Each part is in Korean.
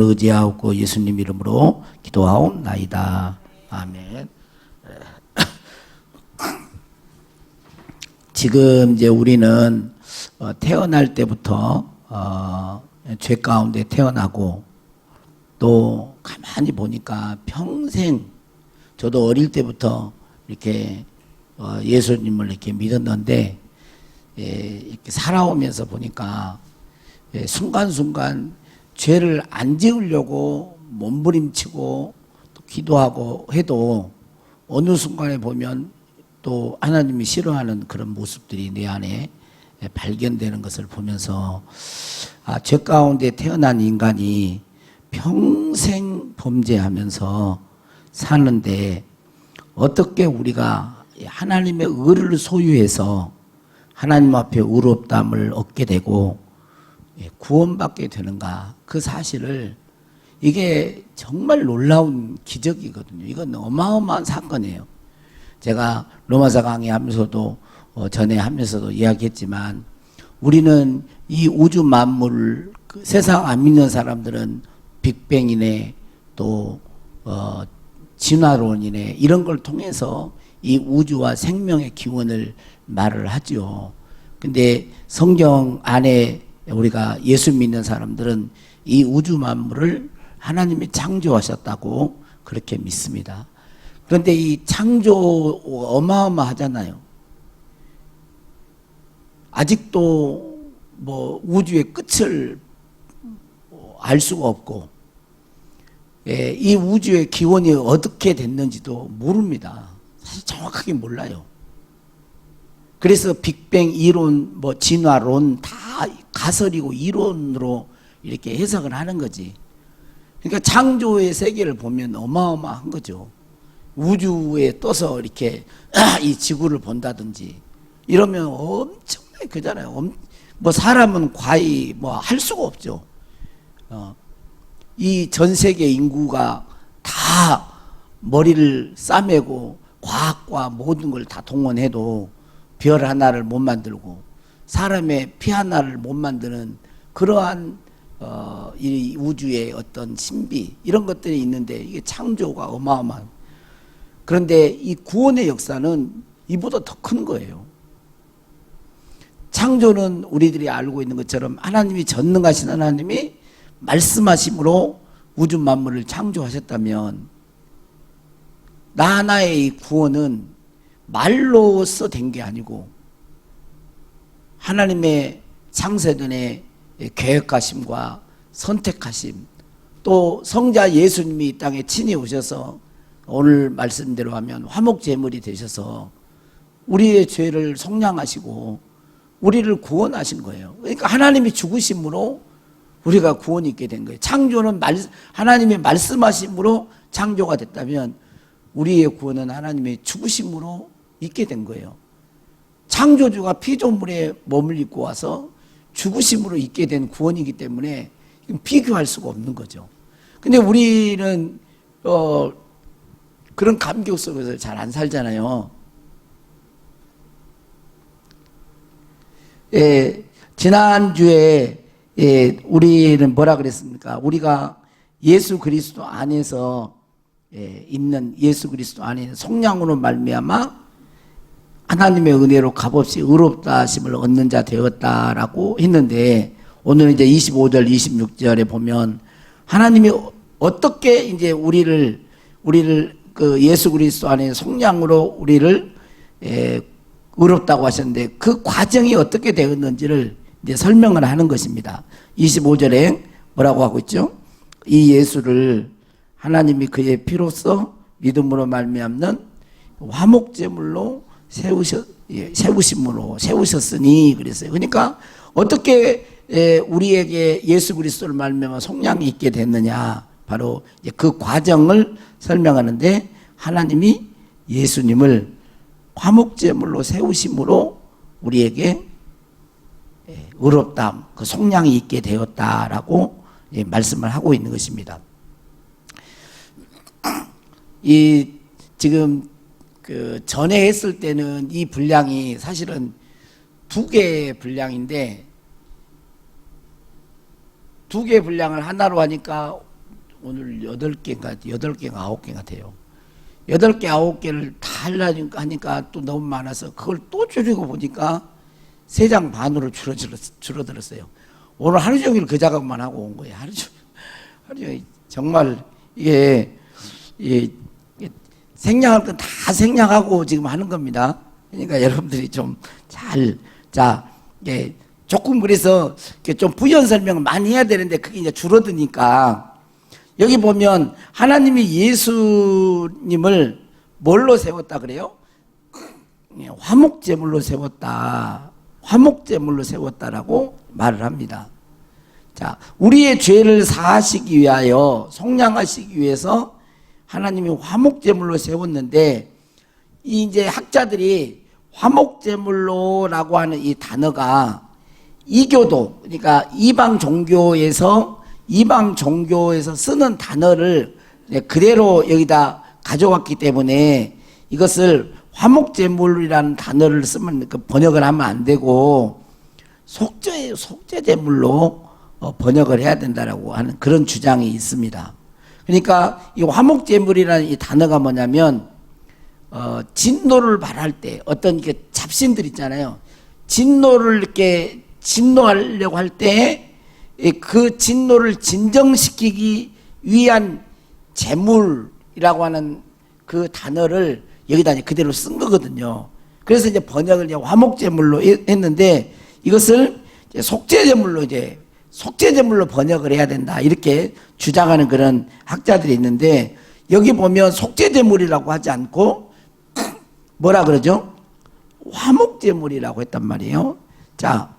의지하옵고 예수님 이름으로 기도하옵나이다. 아멘. 지금 이제 우리는 태어날 때부터 죄 가운데 태어나고 또 가만히 보니까 평생 저도 어릴 때부터 이렇게 예수님을 이렇게 믿었는데 이렇게 살아오면서 보니까 순간순간 죄를 안 지으려고 몸부림치고 또 기도하고 해도 어느 순간에 보면 또 하나님이 싫어하는 그런 모습들이 내 안에 발견되는 것을 보면서 죄 가운데 태어난 인간이 평생 범죄하면서 사는데 어떻게 우리가 하나님의 의를 소유해서 하나님 앞에 의롭다함을 얻게 되고 구원받게 되는가, 그 사실을, 이게 정말 놀라운 기적이거든요. 이건 어마어마한 사건이에요. 제가 로마서 강의하면서도 전에 하면서도 이야기했지만, 우리는 이 우주 만물, 세상 안 믿는 사람들은 빅뱅이네 또 진화론이네 이런 걸 통해서 이 우주와 생명의 기원을 말을 하죠. 근데 성경 안에 우리가 예수 믿는 사람들은 이 우주 만물을 하나님이 창조하셨다고 그렇게 믿습니다. 그런데 이 창조 어마어마하잖아요. 아직도 뭐 우주의 끝을 알 수가 없고, 이 우주의 기원이 어떻게 됐는지도 모릅니다. 사실 정확하게 몰라요. 그래서 빅뱅 이론, 뭐 진화론 다 가설이고 이론으로 이렇게 해석을 하는 거지. 그러니까 창조의 세계를 보면 어마어마한 거죠. 우주에 떠서 이렇게 이 지구를 본다든지 이러면 엄청나게 크잖아요. 뭐 사람은 과히 뭐 할 수가 없죠. 이 전 세계 인구가 다 머리를 싸매고 과학과 모든 걸 다 동원해도 별 하나를 못 만들고 사람의 피 하나를 못 만드는 그러한 이 우주의 어떤 신비, 이런 것들이 있는데 이게 창조가 어마어마한. 그런데 이 구원의 역사는 이보다 더 큰 거예요. 창조는 우리들이 알고 있는 것처럼 하나님이 전능하신 하나님이 말씀하심으로 우주 만물을 창조하셨다면, 나 하나의 이 구원은 말로써 된 게 아니고 하나님의 창세전에 계획하심과 선택하심, 또 성자 예수님이 이 땅에 친히 오셔서 오늘 말씀대로 하면 화목제물이 되셔서 우리의 죄를 속량하시고 우리를 구원하신 거예요. 그러니까 하나님이 죽으심으로 우리가 구원이 있게 된 거예요. 창조는 하나님의 말씀하심으로 창조가 됐다면 우리의 구원은 하나님의 죽으심으로 있게 된 거예요. 창조주가 피조물에 몸을 입고 와서 죽으심으로 있게 된 구원이기 때문에 비교할 수가 없는 거죠. 근데 우리는 그런 감격 속에서 잘 안 살잖아요. 지난주에 우리는 뭐라 그랬습니까? 우리가 예수 그리스도 안에서 있는, 예수 그리스도 안에 속량으로 말미암아 하나님의 은혜로 값없이 의롭다 하심을 얻는 자 되었다라고 했는데, 오늘 이제 25절 26절에 보면 하나님이 어떻게 이제 우리를 그 예수 그리스도 안에 속량으로 우리를 의롭다고 하셨는데, 그 과정이 어떻게 되었는지를 이제 설명을 하는 것입니다. 25절에 뭐라고 하고 있죠? 이 예수를 하나님이 그의 피로써 믿음으로 말미암는 화목제물로 세우셨으니 그랬어요. 그러니까 어떻게 우리에게 예수 그리스도를 말미암아 속량이 있게 됐느냐, 바로 그 과정을 설명하는데, 하나님이 예수님을 화목제물로 세우심으로 우리에게 의롭다함, 그 속량이 있게 되었다라고 말씀을 하고 있는 것입니다. 이 지금 그 전에 했을 때는 이 분량이 사실은 두 개의 분량인데, 두 개의 분량을 하나로 하니까 오늘 8개인가 9개가 돼요. 8개, 9개를 다 하니까 또 너무 많아서 그걸 또 줄이고 보니까 3장 반으로 줄어들었어요. 오늘 하루 종일 그 작업만 하고 온 거예요. 하루 종일. 정말 이게 생략할 건 다 생략하고 지금 하는 겁니다. 그러니까 여러분들이 좀 조금 그래서 좀 부연 설명을 많이 해야 되는데 그게 이제 줄어드니까 여기 보면 하나님이 예수님을 뭘로 세웠다 그래요? 화목제물로 세웠다. 화목제물로 세웠다라고 말을 합니다. 자, 우리의 죄를 사하시기 위하여 속량하시기 위해서 하나님이 화목제물로 세웠는데 이제 학자들이 화목제물로라고 하는 이 단어가 이교도 그러니까 이방 종교에서 쓰는 단어를 그대로 여기다 가져왔기 때문에 이것을 화목제물이라는 단어를 쓰면 번역을 하면 안 되고 속죄제물로 번역을 해야 된다라고 하는 그런 주장이 있습니다. 그러니까 이 화목제물이라는 이 단어가 뭐냐면 진노를 발할 때 어떤 잡신들 있잖아요. 진노를 이렇게 진노하려고 할 때 그 진노를 진정시키기 위한 제물이라고 하는 그 단어를 여기다 이제 그대로 쓴 거거든요. 그래서 이제 번역을 이제 화목제물로 했는데 이것을 이제 속죄제물로 번역을 해야 된다. 이렇게 주장하는 그런 학자들이 있는데 여기 보면 속죄제물이라고 하지 않고 뭐라 그러죠? 화목제물이라고 했단 말이에요. 자,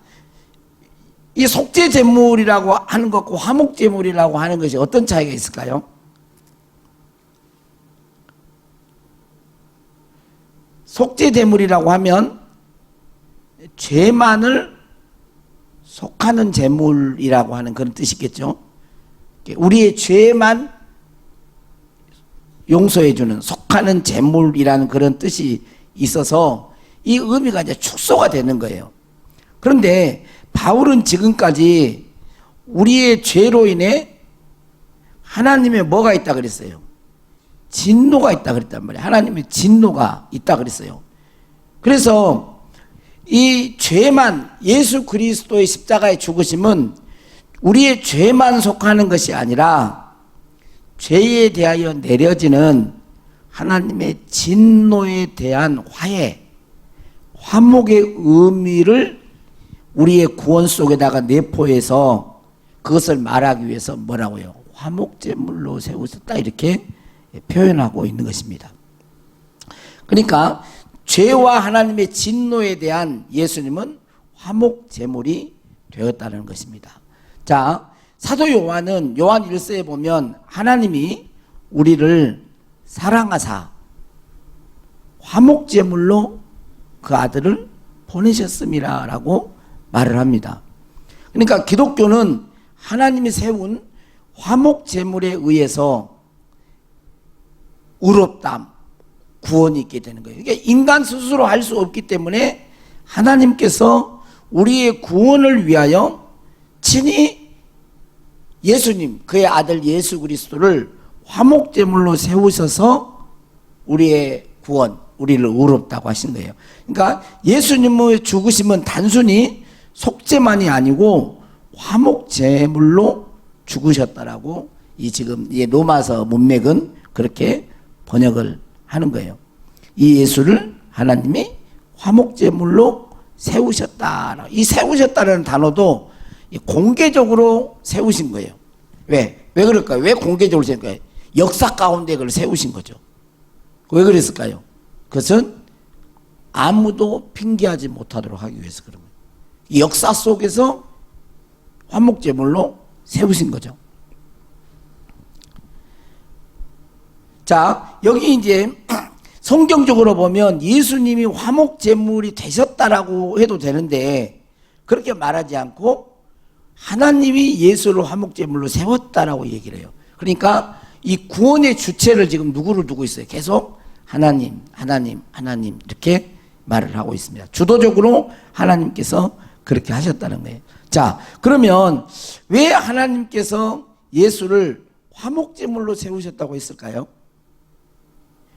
이 속죄제물이라고 하는 것과 화목제물이라고 하는 것이 어떤 차이가 있을까요? 속죄제물이라고 하면 죄만을 속하는 제물이라고 하는 그런 뜻이겠죠. 우리의 죄만 용서해주는 속하는 제물이라는 그런 뜻이 있어서 이 의미가 이제 축소가 되는 거예요. 그런데 바울은 지금까지 우리의 죄로 인해 하나님의 뭐가 있다 그랬어요? 진노가 있다 그랬단 말이에요. 하나님의 진노가 있다 그랬어요. 그래서 이 죄만 예수 그리스도의 십자가의 죽으심은 우리의 죄만 속하는 것이 아니라 죄에 대하여 내려지는 하나님의 진노에 대한 화목의 의미를 우리의 구원 속에다가 내포해서 그것을 말하기 위해서 뭐라고요? 화목제물로 세우셨다 이렇게 표현하고 있는 것입니다. 그러니까 죄와 하나님의 진노에 대한 예수님은 화목제물이 되었다는 것입니다. 자, 사도 요한 1서에 보면 하나님이 우리를 사랑하사 화목제물로 그 아들을 보내셨음이라 라고 말을 합니다. 그러니까 기독교는 하나님이 세운 화목제물에 의해서 의롭담, 구원이 있게 되는 거예요. 그러니까 인간 스스로 할 수 없기 때문에 하나님께서 우리의 구원을 위하여 친히 예수님, 그의 아들 예수 그리스도를 화목제물로 세우셔서 우리의 구원, 우리를 의롭다고 하신 거예요. 그러니까 예수님의 죽으심은 단순히 속죄만이 아니고 화목제물로 죽으셨다라고 지금 로마서 문맥은 그렇게 번역을 하는 거예요. 이 예수를 하나님이 화목제물로 세우셨다. 이 세우셨다는 단어도 공개적으로 세우신 거예요. 왜 그럴까요? 왜 공개적으로 세운 거예요? 역사 가운데 그걸 세우신 거죠. 왜 그랬을까요? 그것은 아무도 핑계하지 못하도록 하기 위해서 그런 거예요. 이 역사 속에서 화목제물로 세우신 거죠. 자, 여기 이제 성경적으로 보면 예수님이 화목제물이 되셨다라고 해도 되는데 그렇게 말하지 않고 하나님이 예수를 화목제물로 세웠다라고 얘기를 해요. 그러니까 이 구원의 주체를 지금 누구를 두고 있어요? 계속 하나님 이렇게 말을 하고 있습니다. 주도적으로 하나님께서 그렇게 하셨다는 거예요. 자, 그러면 왜 하나님께서 예수를 화목제물로 세우셨다고 했을까요?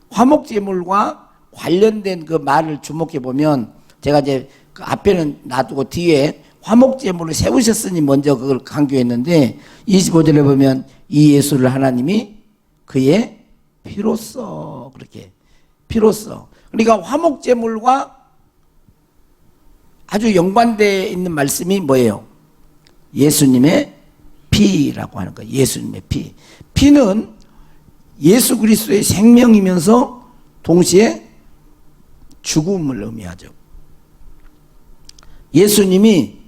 화목제물과 관련된 그 말을 주목해 보면, 제가 이제 그 앞에는 놔두고 뒤에 화목제물을 세우셨으니 먼저 그걸 강조했는데, 25절에 보면 이 예수를 하나님이 그의 피로써, 그렇게 피로써, 그러니까 화목제물과 아주 연관되어 있는 말씀이 뭐예요? 예수님의 피라고 하는 거예요. 예수님의 피. 피는 예수 그리스도의 생명이면서 동시에 죽음을 의미하죠. 예수님이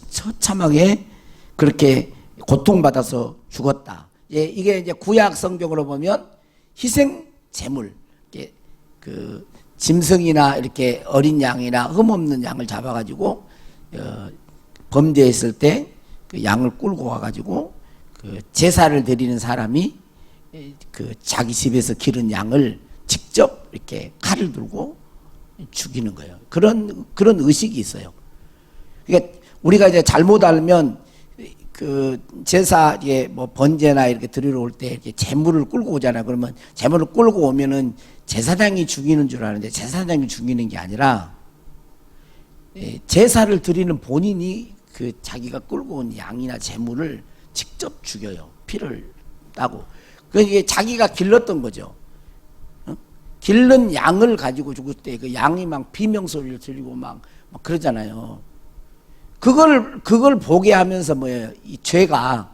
처참하게 그렇게 고통받아서 죽었다. 이게 이제 구약 성경으로 보면 희생 제물, 그 짐승이나 이렇게 어린 양이나 흠없는 양을 잡아가지고 범죄했을 때 그 양을 끌고 와가지고 그 제사를 드리는 사람이 그 자기 집에서 기른 양을 직접 이렇게 칼을 들고 죽이는 거예요. 그런 의식이 있어요. 그러니까 우리가 이제 잘못 알면 그 제사에 뭐 번제나 이렇게 드리러 올 때 이렇게 제물을 끌고 오잖아요. 그러면 제물을 끌고 오면은 제사장이 죽이는 줄 아는데, 제사장이 죽이는 게 아니라 제사를 드리는 본인이 그 자기가 끌고 온 양이나 제물을 직접 죽여요. 피를 따고. 그게 자기가 길렀던 거죠. 길른 양을 가지고 죽을 때 그 양이 막 비명소리를 들리고 막 그러잖아요. 그걸 보게 하면서 뭐예요? 이 죄가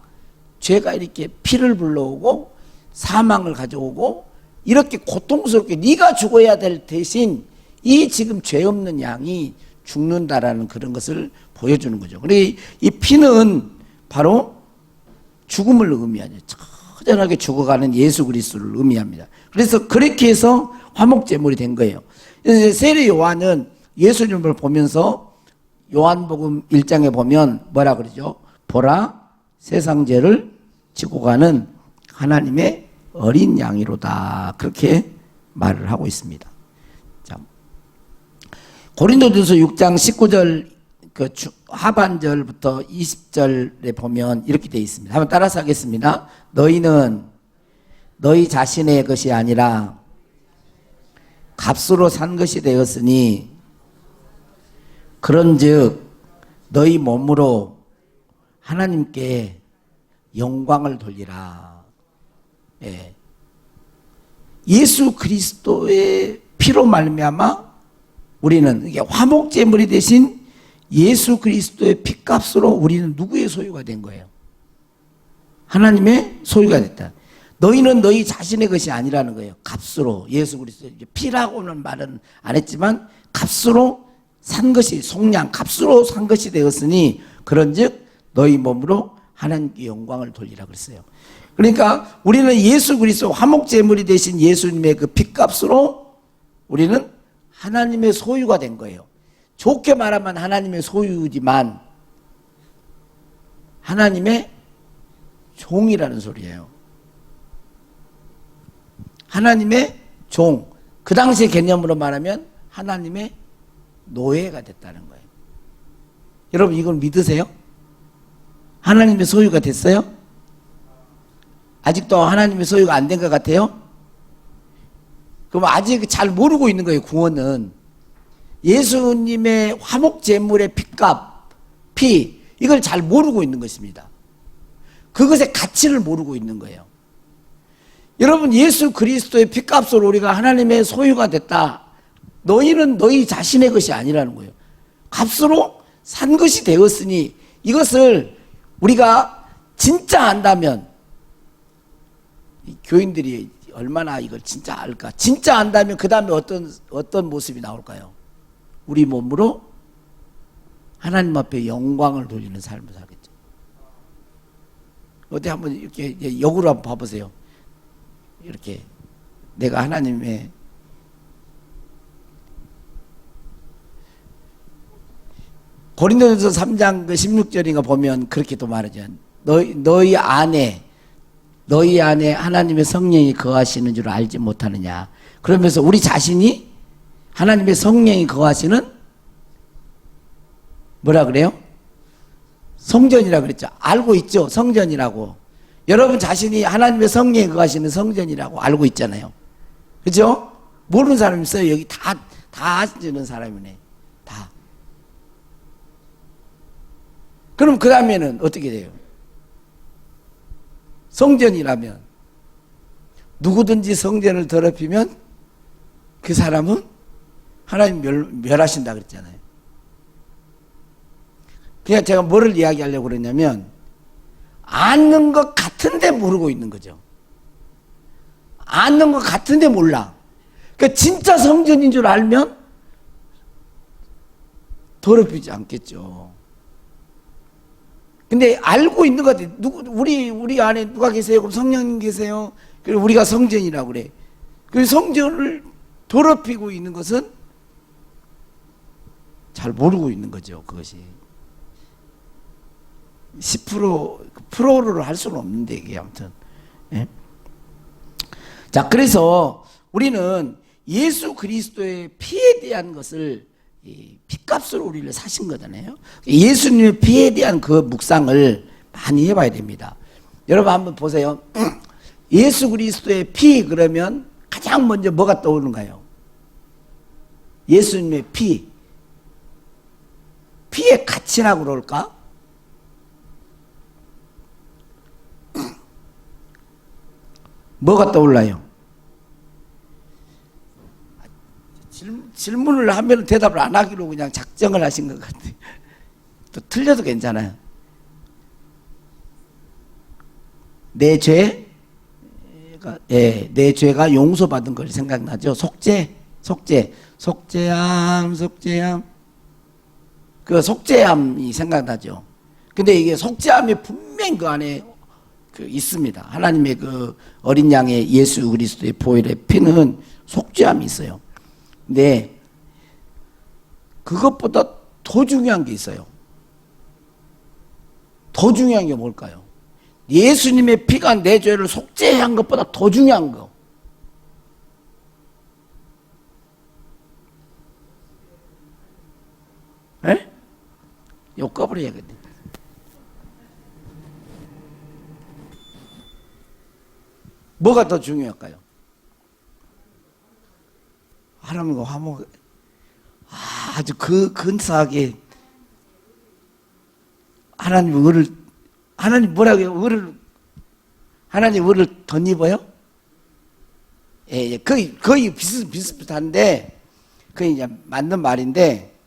이렇게 피를 불러오고 사망을 가져오고 이렇게 고통스럽게 네가 죽어야 될 대신 이 지금 죄 없는 양이 죽는다라는 그런 것을 보여주는 거죠. 그리고 이 피는 바로 죽음을 의미하죠. 처절하게 죽어가는 예수 그리스도를 의미합니다. 그래서 그렇게 해서 화목제물이 된 거예요. 세례 요한은 예수님을 보면서 요한복음 1장에 보면 뭐라 그러죠? 보라, 세상 죄를 지고 가는 하나님의 어린 양이로다. 그렇게 말을 하고 있습니다. 자, 고린도전서 6장 19절 그 하반절부터 20절에 보면 이렇게 되어 있습니다. 한번 따라서 하겠습니다. 너희는 너희 자신의 것이 아니라 값으로 산 것이 되었으니 그런즉 너희 몸으로 하나님께 영광을 돌리라. 예. 예수 그리스도의 피로 말미암아 우리는 이게 화목제물이 되신 예수 그리스도의 피값으로 우리는 누구의 소유가 된 거예요? 하나님의 소유가 됐다. 너희는 너희 자신의 것이 아니라는 거예요. 값으로 예수 그리스도, 피라고는 말은 안 했지만 값으로 산 것이, 속량 값으로 산 것이 되었으니 그런즉 너희 몸으로 하나님께 영광을 돌리라 그랬어요. 그러니까 우리는 예수 그리스도 화목제물이 되신 예수님의 그 피값으로 우리는 하나님의 소유가 된 거예요. 좋게 말하면 하나님의 소유지만 하나님의 종이라는 소리예요. 하나님의 종. 그 당시의 개념으로 말하면 하나님의 노예가 됐다는 거예요. 여러분 이걸 믿으세요? 하나님의 소유가 됐어요? 아직도 하나님의 소유가 안 된 것 같아요? 그럼 아직 잘 모르고 있는 거예요. 구원은 예수님의 화목제물의 피값, 피, 이걸 잘 모르고 있는 것입니다. 그것의 가치를 모르고 있는 거예요. 여러분 예수 그리스도의 피값으로 우리가 하나님의 소유가 됐다. 너희는 너희 자신의 것이 아니라는 거예요. 값으로 산 것이 되었으니 이것을 우리가 진짜 안다면, 교인들이 얼마나 이걸 진짜 알까? 진짜 안다면 그 다음에 어떤 모습이 나올까요? 우리 몸으로 하나님 앞에 영광을 돌리는 삶을 살겠죠. 어디 한번 이렇게 역으로 한번 봐보세요. 이렇게 내가 하나님의 고린도전서 3장 16절인가 보면 그렇게 또 말하죠. 너희 안에 하나님의 성령이 거하시는 줄 알지 못하느냐. 그러면서 우리 자신이 하나님의 성령이 거하시는 뭐라 그래요? 성전이라 그랬죠. 알고 있죠. 성전이라고. 여러분 자신이 하나님의 성령에 거하시는 성전이라고 알고 있잖아요. 그죠? 모르는 사람 있어요? 여기 다 아시는 사람이네. 다. 그럼 그 다음에는 어떻게 돼요? 성전이라면 누구든지 성전을 더럽히면 그 사람은 하나님 멸하신다 그랬잖아요. 그냥 제가 뭐를 이야기하려고 그러냐면 아는 것 같은데 모르고 있는 거죠. 아는 것 같은데 몰라. 그러니까 진짜 성전인 줄 알면 더럽히지 않겠죠. 근데 알고 있는 것 같아요. 우리 안에 누가 계세요? 그럼 성령님 계세요? 그리고 우리가 성전이라고 그래. 그 성전을 더럽히고 있는 것은 잘 모르고 있는 거죠. 그것이 10%를 할 수는 없는데 이게 아무튼. 예? 자, 그래서 우리는 예수 그리스도의 피에 대한 것을 피값으로 우리를 사신 거잖아요. 예수님의 피에 대한 그 묵상을 많이 해봐야 됩니다. 여러분 한번 보세요. 예수 그리스도의 피 그러면 가장 먼저 뭐가 떠오르는가요? 예수님의 피의 가치라고 그럴까? 뭐가 떠올라요? 질문을 하면 대답을 안 하기로 그냥 작정을 하신 것 같아요. 또 틀려도 괜찮아요. 내 죄가 용서받은 걸 생각나죠? 속죄함. 그 속죄함이 생각나죠? 근데 이게 속죄함이 분명히 그 안에 있습니다. 하나님의 그 어린 양의 예수 그리스도의 보혈의 피는 속죄함이 있어요. 근데 그것보다 더 중요한 게 있어요. 더 중요한 게 뭘까요? 예수님의 피가 내 죄를 속죄한 것보다 더 중요한 거. 에? 이거 꺼버려야겠네. 뭐가 더 중요할까요? 하나님과 화목, 아주 근사하게 하나님 의를, 하나님 뭐라고 해요? 하나님 의를 덧입어요? 예, 거의 비슷비슷한데, 그게 이제 맞는 말인데,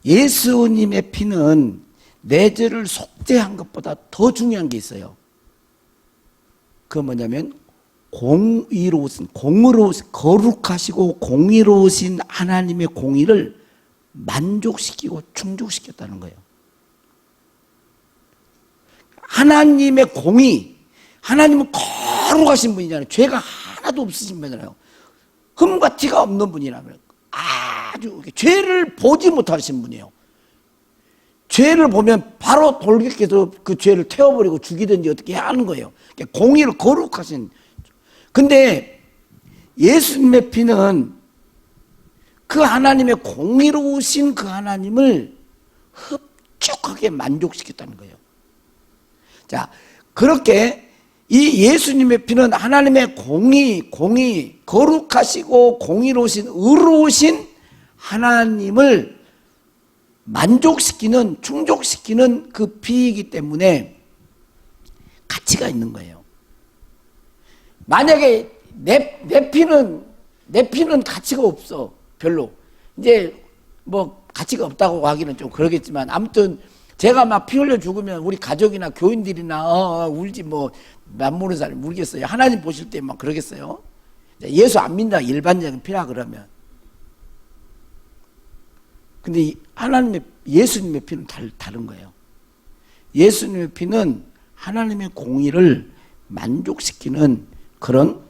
예수님의 피는 내 죄를 속죄한 것보다 더 중요한 게 있어요. 그건 뭐냐면, 거룩하시고 공의로우신 하나님의 공의를 만족시키고 충족시켰다는 거예요. 하나님의 공의, 하나님은 거룩하신 분이잖아요. 죄가 하나도 없으신 분이잖아요. 흠과 티가 없는 분이라면 아주 죄를 보지 못하신 분이에요. 죄를 보면 바로 돌격해서 그 죄를 태워버리고 죽이든지 어떻게 하는 거예요. 공의를 거룩하신. 근데 예수님의 피는 그 하나님의 공의로우신 그 하나님을 흡족하게 만족시켰다는 거예요. 자, 그렇게 이 예수님의 피는 하나님의 공의, 거룩하시고 공의로우신, 의로우신 하나님을 만족시키는, 충족시키는 그 피이기 때문에 가치가 있는 거예요. 만약에 내 피는 가치가 없어. 별로. 이제 뭐 가치가 없다고 하기는 좀 그러겠지만 아무튼 제가 막 피 흘려 죽으면 우리 가족이나 교인들이나 울지 뭐 맘모르는 사람이 울겠어요. 하나님 보실 때 막 그러겠어요. 예수 안 믿는다 일반적인 피라 그러면. 근데 예수님의 피는 다른 거예요. 예수님의 피는 하나님의 공의를 만족시키는 그런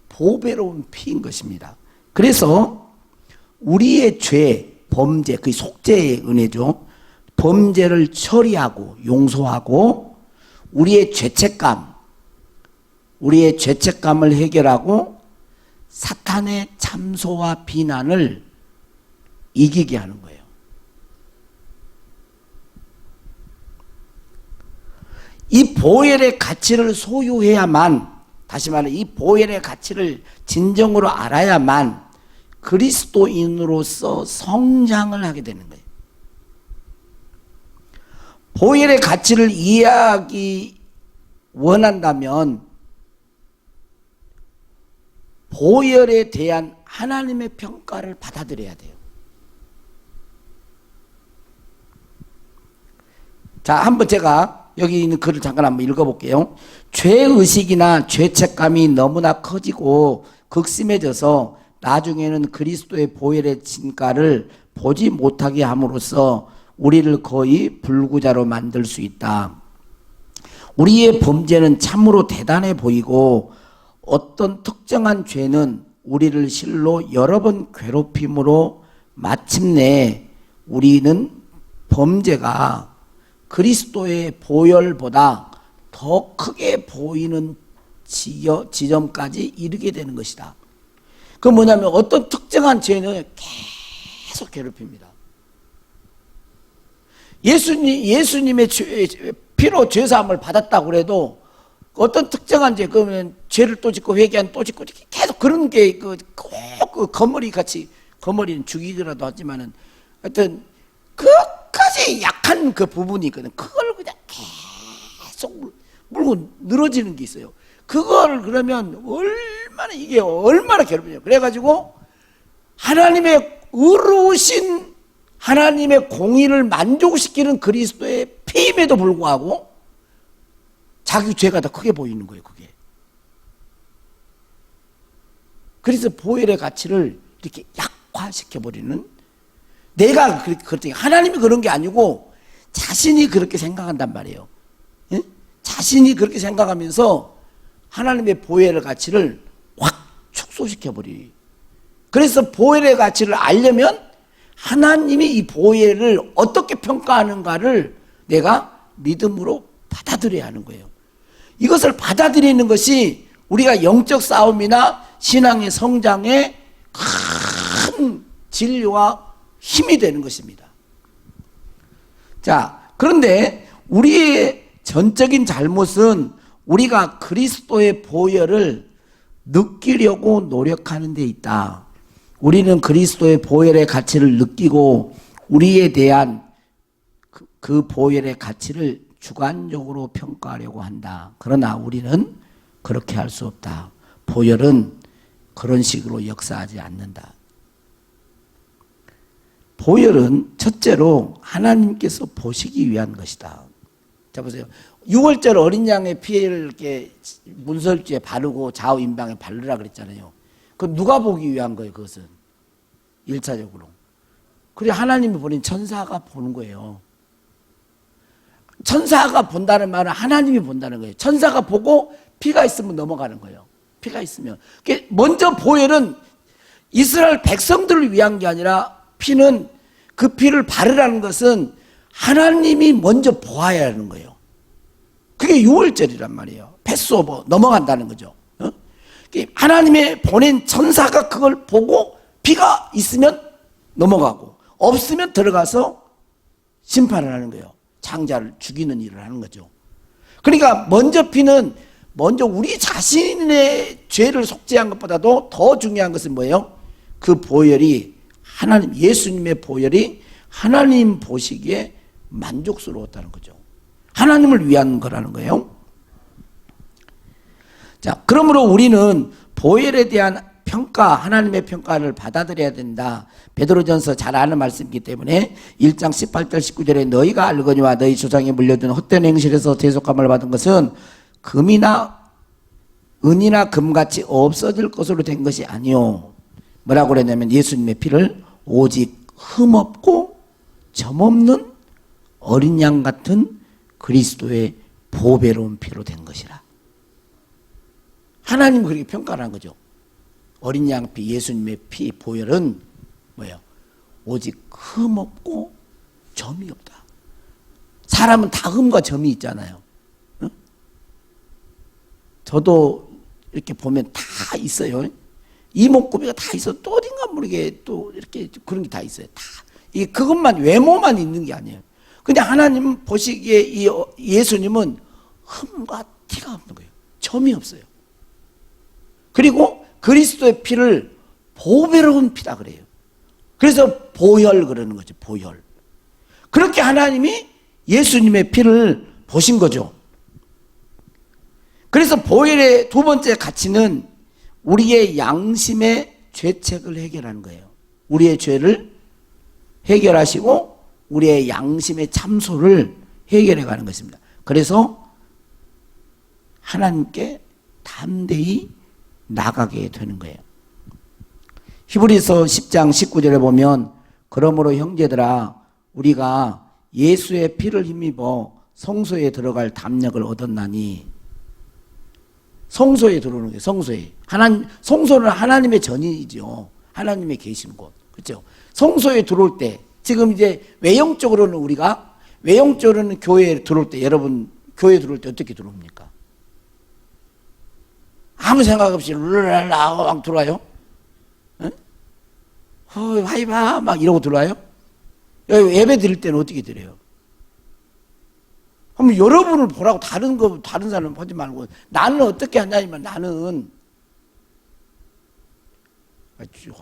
보배로운 피인 것입니다. 그래서 우리의 죄, 범죄, 그 속죄의 은혜죠. 범죄를 처리하고 용서하고 우리의 죄책감을 해결하고 사탄의 참소와 비난을 이기게 하는 거예요. 이 보혈의 가치를 소유해야만, 다시 말해 이 보혈의 가치를 진정으로 알아야만 그리스도인으로서 성장을 하게 되는 거예요. 보혈의 가치를 이해하기 원한다면 보혈에 대한 하나님의 평가를 받아들여야 돼요. 자, 한번 제가 여기 있는 글을 잠깐 한번 읽어볼게요. 죄의식이나 죄책감이 너무나 커지고 극심해져서 나중에는 그리스도의 보혈의 진가를 보지 못하게 함으로써 우리를 거의 불구자로 만들 수 있다. 우리의 범죄는 참으로 대단해 보이고 어떤 특정한 죄는 우리를 실로 여러 번 괴롭힘으로 마침내 우리는 범죄가 그리스도의 보혈보다 더 크게 보이는 지점까지 이르게 되는 것이다. 그 뭐냐면 어떤 특정한 죄는 계속 괴롭힙니다. 예수님의 피로 죄사함을 받았다고 그래도 어떤 특정한 죄, 그러면 죄를 또 짓고 회개한 또 짓고 계속 그런 게 꼭 거머리 같이, 거머리는 죽이기라도 하지만은 하여튼 끝까지 약한 그 부분이 있거든. 그걸 그냥 계속 물고 늘어지는 게 있어요. 그걸 그러면 이게 얼마나 괴롭히냐. 그래가지고 하나님의 의로우신 하나님의 공의를 만족시키는 그리스도의 피임에도 불구하고 자기 죄가 더 크게 보이는 거예요, 그게. 그래서 보혈의 가치를 이렇게 약화시켜버리는, 내가 그렇게, 하나님이 그런 게 아니고 자신이 그렇게 생각한단 말이에요. 예? 자신이 그렇게 생각하면서 하나님의 보혈의 가치를 확 축소시켜버리. 그래서 보혈의 가치를 알려면 하나님이 이 보혈을 어떻게 평가하는가를 내가 믿음으로 받아들여야 하는 거예요. 이것을 받아들이는 것이 우리가 영적 싸움이나 신앙의 성장에 큰 진리와 힘이 되는 것입니다. 자, 그런데 우리의 전적인 잘못은 우리가 그리스도의 보혈을 느끼려고 노력하는 데 있다. 우리는 그리스도의 보혈의 가치를 느끼고 우리에 대한 그 보혈의 가치를 주관적으로 평가하려고 한다. 그러나 우리는 그렇게 할 수 없다. 보혈은 그런 식으로 역사하지 않는다. 보혈은 첫째로 하나님께서 보시기 위한 것이다. 자, 보세요. 6월절 어린 양의 피를 이렇게 문설주에 바르고 좌우 임방에 바르라 그랬잖아요. 그 누가 보기 위한 거예요, 그것은? 1차적으로. 그래, 하나님이 보낸 천사가 보는 거예요. 천사가 본다는 말은 하나님이 본다는 거예요. 천사가 보고 피가 있으면 넘어가는 거예요. 피가 있으면. 먼저 보혈은 이스라엘 백성들을 위한 게 아니라 피는, 그 피를 바르라는 것은 하나님이 먼저 보아야 하는 거예요. 그게 6월절이란 말이에요. 패스오버, 넘어간다는 거죠. 하나님의 보낸 천사가 그걸 보고 피가 있으면 넘어가고 없으면 들어가서 심판을 하는 거예요. 장자를 죽이는 일을 하는 거죠. 그러니까 먼저 피는, 먼저 우리 자신의 죄를 속죄한 것보다도 더 중요한 것은 뭐예요? 그 보혈이 하나님, 예수님의 보혈이 하나님 보시기에 만족스러웠다는 거죠. 하나님을 위한 거라는 거예요. 자, 그러므로 우리는 보혈에 대한 평가, 하나님의 평가를 받아들여야 된다. 베드로전서 잘 아는 말씀이기 때문에 1장 18절 19절에 너희가 알거니와 너희 조상이 물려준 헛된 행실에서 대속함을 받은 것은 금이나 은이나 금같이 없어질 것으로 된 것이 아니요. 뭐라고 그랬냐면 예수님의 피를 오직 흠없고 점없는 어린 양 같은 그리스도의 보배로운 피로 된 것이라. 하나님은 그렇게 평가를 한 거죠. 어린 양 피, 예수님의 피, 보혈은 뭐예요? 오직 흠없고 점이 없다. 사람은 다 흠과 점이 있잖아요. 응? 저도 이렇게 보면 다 있어요. 이목구비가 다 있어. 또 어딘가 모르게 또 이렇게 그런 게 다 있어요. 다. 이게 그것만, 외모만 있는 게 아니에요. 근데 하나님 보시기에 이 예수님은 흠과 티가 없는 거예요. 점이 없어요. 그리고 그리스도의 피를 보배로운 피다 그래요. 그래서 보혈 그러는 거죠. 보혈. 그렇게 하나님이 예수님의 피를 보신 거죠. 그래서 보혈의 두 번째 가치는 우리의 양심의 죄책을 해결하는 거예요. 우리의 죄를 해결하시고 우리의 양심의 참소를 해결해 가는 것입니다. 그래서 하나님께 담대히 나가게 되는 거예요. 히브리서 10장 19절에 보면 그러므로 형제들아 우리가 예수의 피를 힘입어 성소에 들어갈 담력을 얻었나니, 성소에 들어오는 거예요. 성소에. 성소는 하나님의 전이죠. 하나님의 계신 곳. 그렇죠? 성소에 들어올 때, 지금 이제 외형적으로는 우리가, 외형적으로는 교회에 들어올 때, 여러분 교회에 들어올 때 어떻게 들어옵니까? 아무 생각 없이 룰랄라 하고 막 들어와요? 응? 하이바 막 이러고 들어와요? 예배 드릴 때는 어떻게 드려요? 그럼 여러분을 보라고 다른 사람 보지 말고 나는 어떻게 하냐면 나는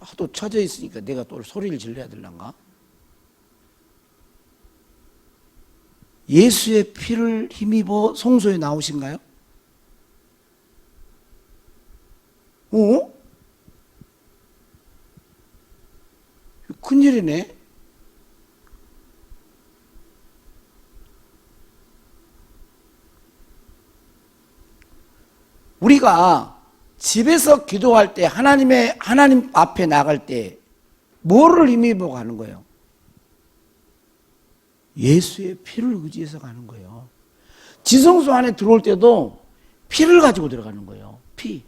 하도 처져 있으니까 내가 또 소리를 질러야 될란가? 예수의 피를 힘입어 성소에 나오신가요? 큰일이네. 우리가 집에서 기도할 때 하나님 앞에 나갈 때 뭐를 힘입어 가는 거예요? 예수의 피를 의지해서 가는 거예요. 지성소 안에 들어올 때도 피를 가지고 들어가는 거예요. 피.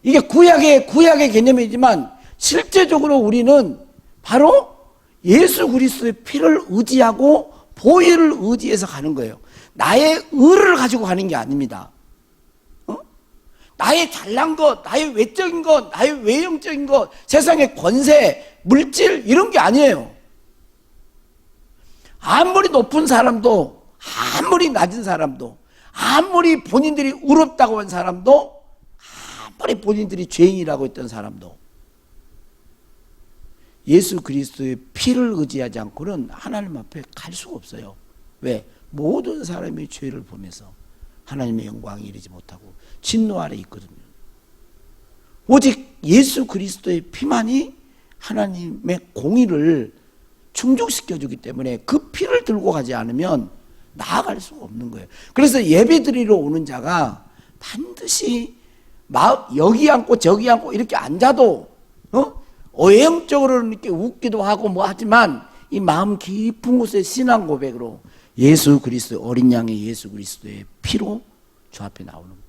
이게 구약의 개념이지만 실제적으로 우리는 바로 예수 그리스도의 피를 의지하고 보혈을 의지해서 가는 거예요. 나의 의를 가지고 가는 게 아닙니다. 나의 잘난 것, 나의 외적인 것, 나의 외형적인 것, 세상의 권세, 물질 이런 게 아니에요. 아무리 높은 사람도, 아무리 낮은 사람도, 아무리 본인들이 의롭다고 한 사람도, 아무리 본인들이 죄인이라고 했던 사람도 예수 그리스도의 피를 의지하지 않고는 하나님 앞에 갈 수가 없어요. 왜? 모든 사람이 죄를 보면서 하나님의 영광에 이르지 못하고 진노 아래 있거든요. 오직 예수 그리스도의 피만이 하나님의 공의를 충족시켜주기 때문에 그 피를 들고 가지 않으면 나아갈 수가 없는 거예요. 그래서 예배 드리러 오는 자가 반드시 여기 앉고 저기 앉고 이렇게 앉아도 외형적으로는 이렇게 웃기도 하고 뭐 하지만 이 마음 깊은 곳에 신앙 고백으로 예수 그리스도 어린 양의 예수 그리스도의 피로 주 앞에 나오는 거예요.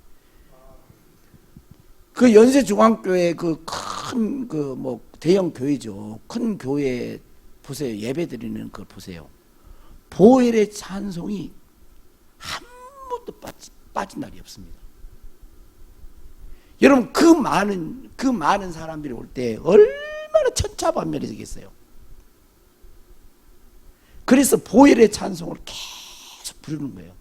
그 연세중앙교회 그 큰 대형 교회죠. 큰 교회 보세요. 예배 드리는 걸 보세요. 보혈의 찬송이 한 번도 빠진 날이 없습니다. 여러분 그 많은 사람들이 올 때 얼마나 천차만별이 되겠어요. 그래서 보혈의 찬송을 계속 부르는 거예요.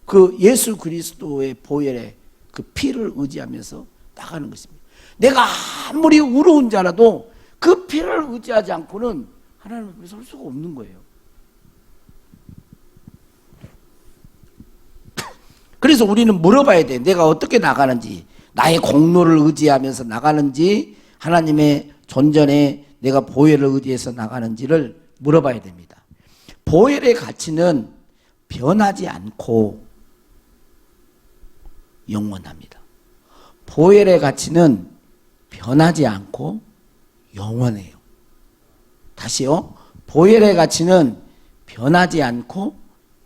그 예수 그리스도의 보혈의 그 피를 의지하면서 나가는 것입니다. 내가 아무리 의로운 자라도 그 피를 의지하지 않고는 하나님 앞에 설 수가 없는 거예요. 그래서 우리는 물어봐야 돼. 내가 어떻게 나가는지, 나의 공로를 의지하면서 나가는지, 하나님의 존전에 내가 보혈을 의지해서 나가는지를 물어봐야 됩니다. 보혈의 가치는 변하지 않고 영원합니다. 보혈의 가치는 변하지 않고 영원해요. 다시요. 보혈의 가치는 변하지 않고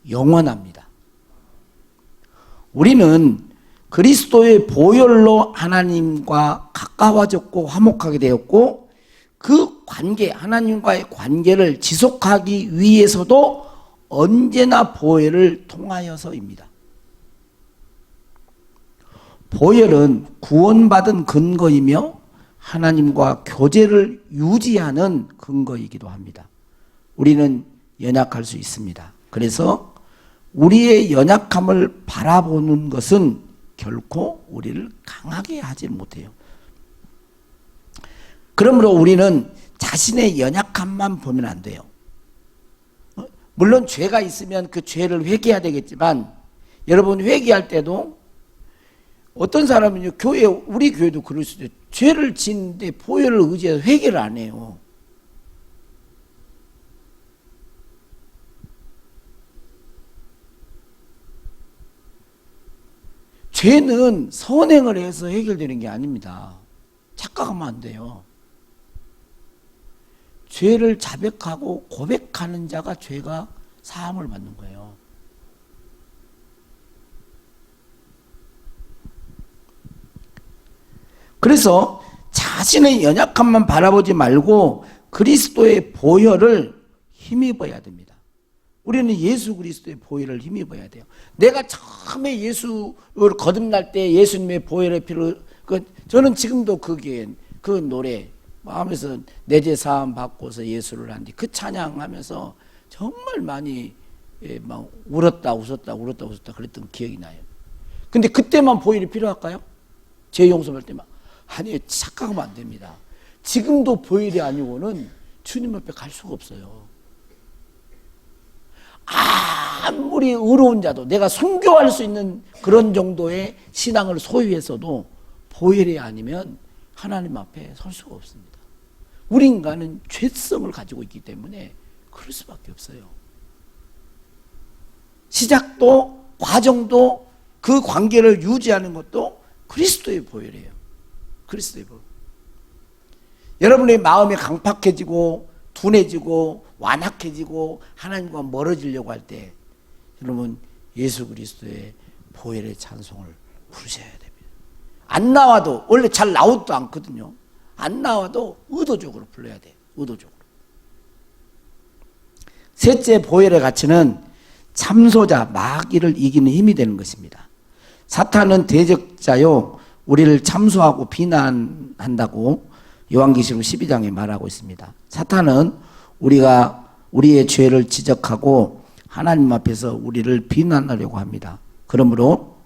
영원합니다. 우리는 그리스도의 보혈로 하나님과 가까워졌고 화목하게 되었고 그 관계, 하나님과의 관계를 지속하기 위해서도 언제나 보혈을 통하여서입니다. 보혈은 구원받은 근거이며 하나님과 교제를 유지하는 근거이기도 합니다. 우리는 연약할 수 있습니다. 그래서 우리의 연약함을 바라보는 것은 결코 우리를 강하게 하지 못해요. 그러므로 우리는 자신의 연약함만 보면 안 돼요. 물론 죄가 있으면 그 죄를 회개해야 되겠지만, 여러분 회개할 때도 어떤 사람은요, 우리 교회도 그럴 수도 있어요. 죄를 짓는데 보혈을 의지해서 회개를 안 해요. 죄는 선행을 해서 해결되는 게 아닙니다. 착각하면 안 돼요. 죄를 자백하고 고백하는 자가 죄가 사함을 받는 거예요. 그래서 자신의 연약함만 바라보지 말고 그리스도의 보혈을 힘입어야 됩니다. 우리는 예수 그리스도의 보혈을 힘입어야 돼요. 내가 처음에 예수를 거듭날 때 예수님의 보혈의 피를, 저는 지금도 그 노래 하면서 내 죄 사함 받고서 예수를 한뒤 그 찬양하면서 정말 많이 막 울었다 웃었다 그랬던 기억이 나요. 근데 그때만 보혈이 필요할까요? 죄 용서할 때만? 아니, 착각하면 안 됩니다. 지금도 보혈이 아니고는 주님 앞에 갈 수가 없어요. 아무리 의로운 자도, 내가 순교할 수 있는 그런 정도의 신앙을 소유해서도 보혈이 아니면 하나님 앞에 설 수가 없습니다. 우리 인간은 죄성을 가지고 있기 때문에 그럴 수밖에 없어요. 시작도 과정도 그 관계를 유지하는 것도 그리스도의 보혈이에요. 그리스도의 보혈. 여러분의 마음이 강팍해지고 둔해지고 완악해지고 하나님과 멀어지려고 할 때 여러분 예수 그리스도의 보혈의 찬송을 부르셔야 됩니다. 안 나와도, 원래 잘 나오지도 않거든요. 안 나와도 의도적으로 불러야 돼요. 의도적으로. 셋째, 보혈의 가치는 참소자 마귀를 이기는 힘이 되는 것입니다. 사탄은 대적자요, 우리를 참소하고 비난한다고 요한계시록 12장에 말하고 있습니다. 사탄은 우리의 죄를 지적하고 하나님 앞에서 우리를 비난하려고 합니다. 그러므로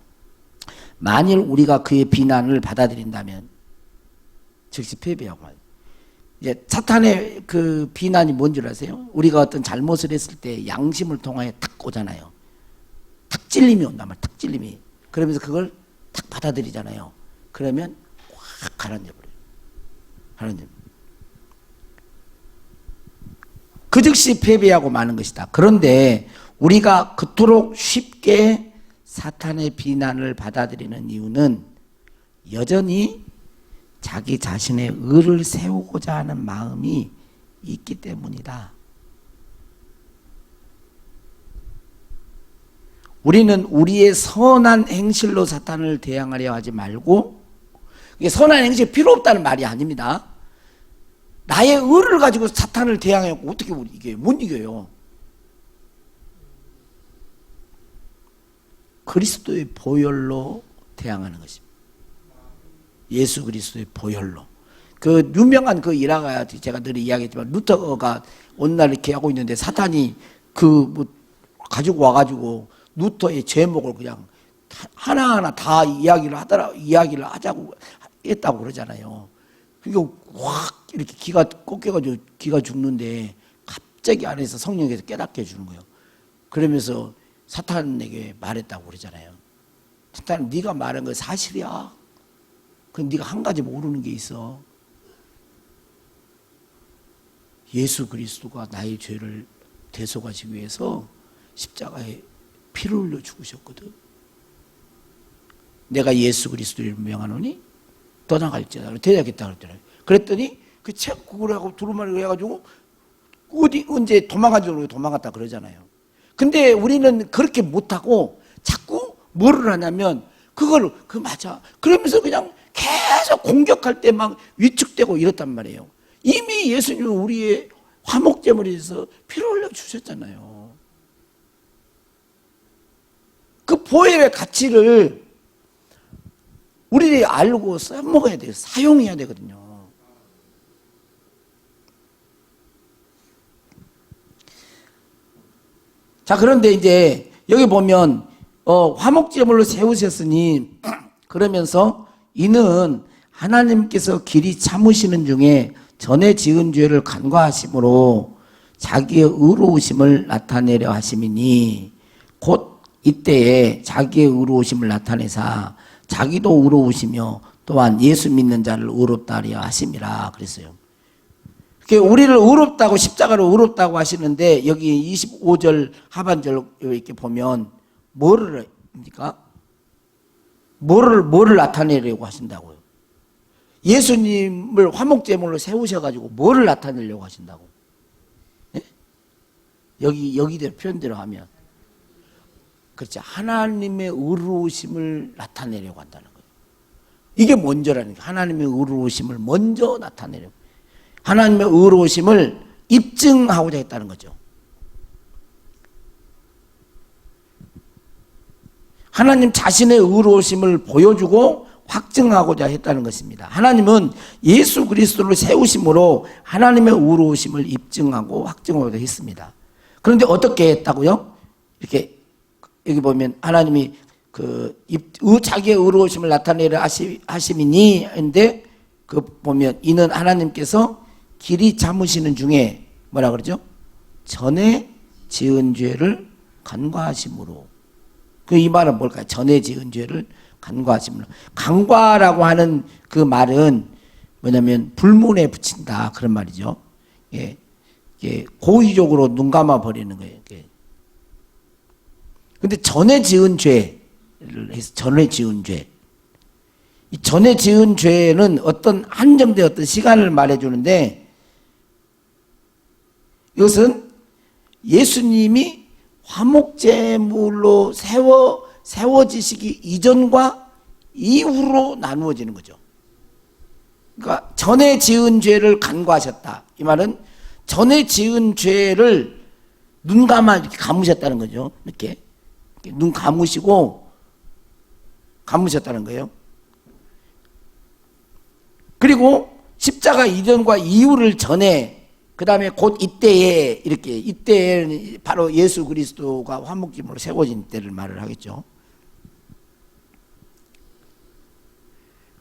만일 우리가 그의 비난을 받아들인다면 즉시 패배하고 말이에요. 이제 사탄의 그 비난이 뭔 줄 아세요? 우리가 어떤 잘못을 했을 때 양심을 통하여 탁 오잖아요. 탁 찔림이 온단 말이에요. 탁 찔림이. 그러면서 그걸 탁 받아들이잖아요. 그러면 확 가라앉아버려요. 가라앉아버려요. 그 즉시 패배하고 마는 것이다. 그런데 우리가 그토록 쉽게 사탄의 비난을 받아들이는 이유는 여전히 자기 자신의 의를 세우고자 하는 마음이 있기 때문이다. 우리는 우리의 선한 행실로 사탄을 대항하려 하지 말고, 이게 선한 행실이 필요 없다는 말이 아닙니다. 나의 의를 가지고 사탄을 대항하고 어떻게 이겨요? 못 이겨요. 그리스도의 보혈로 대항하는 것입니다. 예수 그리스도의 보혈로. 그 유명한 그 일화가 제가 늘 이야기했지만, 루터가 오늘날 이렇게 하고 있는데 사탄이 가지고 와가지고 루터의 제목을 그냥 하나하나 다 이야기를 하자고 했다고 그러잖아요. 그게 확 이렇게 기가 꺾여가지고 기가 죽는데 갑자기 안에서 성령께서 깨닫게 해주는 거예요. 그러면서 사탄에게 말했다고 그러잖아요. 사탄은 네가 말한 거 사실이야. 그럼 네가 한 가지 모르는 게 있어. 예수 그리스도가 나의 죄를 대속하시기 위해서 십자가에 피를 흘려 죽으셨거든. 내가 예수 그리스도를 명하노니 떠나갈지어다. 대적했다 그랬잖아요. 그랬더니 그 책 그걸 하고 두루마리 해가지고 언제 도망갔다 그러잖아요. 근데 우리는 그렇게 못하고 자꾸 뭐를 하냐면 맞아. 그러면서 그냥 계속 공격할 때 막 위축되고 이렇단 말이에요. 이미 예수님은 우리의 화목제물에 대해서 피를 흘려 주셨잖아요. 그 보혈의 가치를 우리들이 알고 써먹어야 돼요. 사용해야 되거든요. 자, 그런데 이제 여기 보면 화목제물로 세우셨으니 그러면서 이는 하나님께서 길이 참으시는 중에 전에 지은 죄를 간과하심으로 자기의 의로우심을 나타내려 하심이니 곧 이때에 자기의 의로우심을 나타내사 자기도 의로우시며 또한 예수 믿는 자를 의롭다 하려 하심이라 그랬어요. 우리를 의롭다고 십자가로 의롭다고 하시는데 여기 25절 하반절 이렇게 보면 뭐를 합니까? 뭐를 나타내려고 하신다고요? 예수님을 화목제물로 세우셔가지고 뭐를 나타내려고 하신다고? 네? 여기대로 표현대로 하면 그렇죠. 하나님의 의로우심을 나타내려고 한다는 거예요. 이게 먼저라는 거예요. 하나님의 의로우심을 먼저 나타내려고. 하나님의 의로우심을 입증하고자 했다는 거죠. 하나님 자신의 의로우심을 보여주고 확증하고자 했다는 것입니다. 하나님은 예수 그리스도를 세우심으로 하나님의 의로우심을 입증하고 확증하고자 했습니다. 그런데 어떻게 했다고요? 이렇게 여기 보면 하나님이 자기의 의로우심을 나타내려 하심이니 인데 보면 이는 하나님께서 길이 참으시는 중에 뭐라 그러죠? 전에 지은 죄를 간과하심으로. 이 말은 뭘까요? 전에 지은 죄를 간과하심으로. 간과라고 하는 그 말은 뭐냐면 불문에 붙인다 그런 말이죠. 예, 고의적으로 눈 감아 버리는 거예요. 근데 전에 지은 죄를 해서 전에 지은 죄. 이 전에 지은 죄는 어떤 한정된 어떤 시간을 말해주는데 이것은 예수님이 화목제물로 세워지시기 이전과 이후로 나누어지는 거죠. 그러니까 전에 지은 죄를 간과하셨다. 이 말은 전에 지은 죄를 눈 감아 이렇게 감으셨다는 거죠. 이렇게 눈 감으시고 감으셨다는 거예요. 그리고 십자가 이전과 이후를 전에 그 다음에 곧 이때에 이때에 바로 예수 그리스도가 화목제물로 세워진 때를 말을 하겠죠.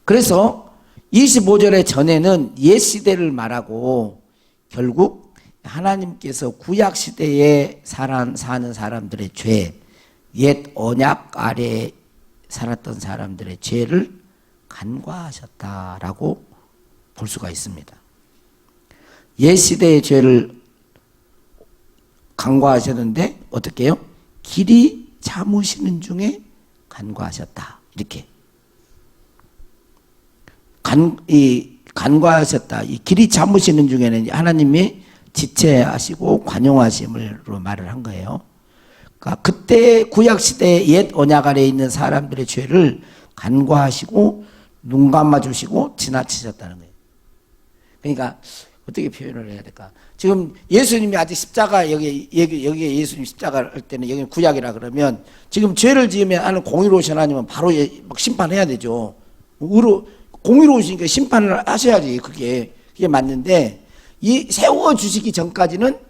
그래서 25절의 전에는 옛 시대를 말하고 결국 하나님께서 구약 시대에 사는 사람들의 죄, 옛 언약 아래 살았던 사람들의 죄를 간과하셨다라고 볼 수가 있습니다. 옛 시대의 죄를 간과하셨는데 어떻게 해요? 길이 참으시는 중에 간과하셨다. 이렇게 간과하셨다. 이 길이 참으시는 중에는 하나님이 지체하시고 관용하심으로 말을 한 거예요. 그러니까 그때 구약 시대의 옛 언약 아래에 있는 사람들의 죄를 간과하시고 눈 감아 주시고 지나치셨다는 거예요. 그러니까 어떻게 표현을 해야 될까? 지금 예수님이 아직 십자가 여기에 예수님 십자가를 할 때는 여기 구약이라 그러면 지금 죄를 지으면 하는 공의로우신 하나님은 바로 막 심판해야 되죠. 공의로우시니까 심판을 하셔야지 그게 맞는데 이 세워 주시기 전까지는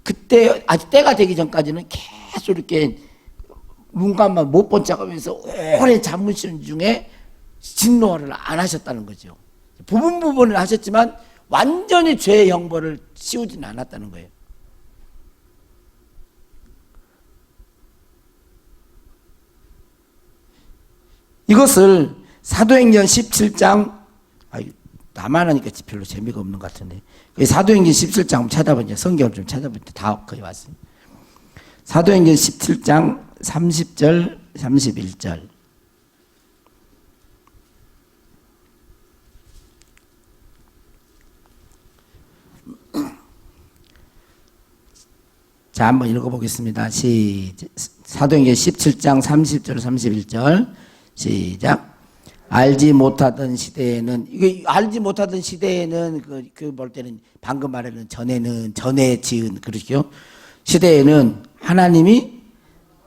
그때 아직 때가 되기 전까지는 계속 이렇게 눈 감아 못 번쩍하면서 오래 잠으시는 중에 진노를 안 하셨다는 거죠. 부분을 하셨지만 완전히 죄의 형벌을 씌우지는 않았다는 거예요. 이것을 사도행전 17장 나만 하니까 별로 재미가 없는 것 같은데 사도행전 17장 한번 찾아보니까 성경을 좀 찾아보니까 다 거의 왔습니다. 사도행전 17장 30절 31절 자, 한번 읽어보겠습니다. 사도행전 17장 30절 31절 시작. 알지 못하던 시대에는 이게 알지 못하던 시대에는 볼 때는 방금 말하는 전에 지은 그렇죠. 시대에는 하나님이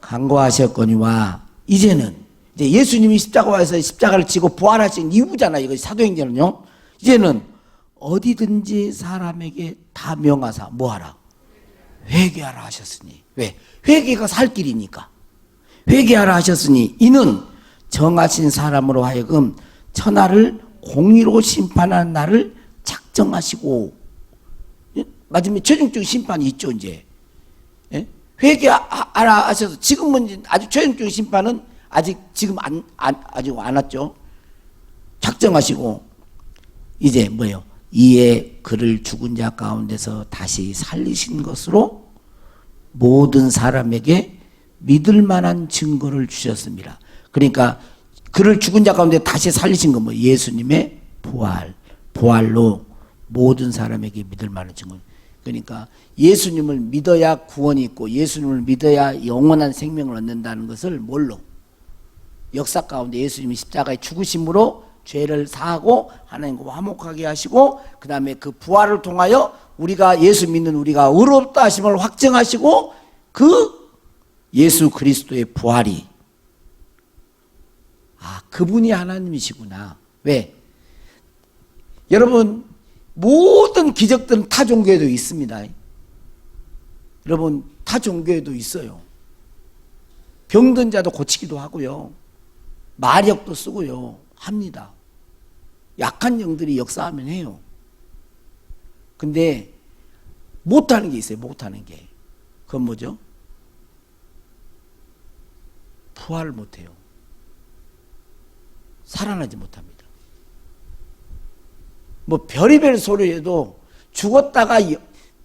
간과하셨거니와 이제는 이제 예수님이 십자가에서 십자가를 지고 부활하신 이후잖아요. 이거 사도행전은요. 이제는 어디든지 사람에게 다 명하사 뭐하라? 회개하라 하셨으니. 왜? 회개가 살 길이니까. 회개하라 하셨으니 이는 정하신 사람으로 하여금 천하를 공의로 심판하는 날을 작정하시고. 마지막에 최종적인 심판이 있죠 이제. 예? 회개하라 하셔서 지금은 아직 최종적인 심판은 아직 지금 아직 안 왔죠. 작정하시고 이제 뭐예요? 이에 그를 죽은 자 가운데서 다시 살리신 것으로 모든 사람에게 믿을 만한 증거를 주셨습니다. 그러니까 그를 죽은 자 가운데 다시 살리신 건 뭐? 예수님의 부활로 모든 사람에게 믿을 만한 증거. 그러니까 예수님을 믿어야 구원이 있고 예수님을 믿어야 영원한 생명을 얻는다는 것을 뭘로? 역사 가운데 예수님이 십자가에 죽으심으로 죄를 사하고 하나님과 화목하게 하시고 그 다음에 그 부활을 통하여 우리가 예수 믿는 우리가 의롭다 하심을 확증하시고 그 예수 그리스도의 부활이 그분이 하나님이시구나. 왜? 여러분 모든 기적들은 타 종교에도 있습니다. 여러분 타 종교에도 있어요. 병든 자도 고치기도 하고요. 마력도 쓰고요. 합니다. 약한 영들이 역사하면 해요. 근데 못하는 게 있어요. 못하는 게. 그건 뭐죠? 부활을 못해요. 살아나지 못합니다. 뭐 별의별 소리에도 죽었다가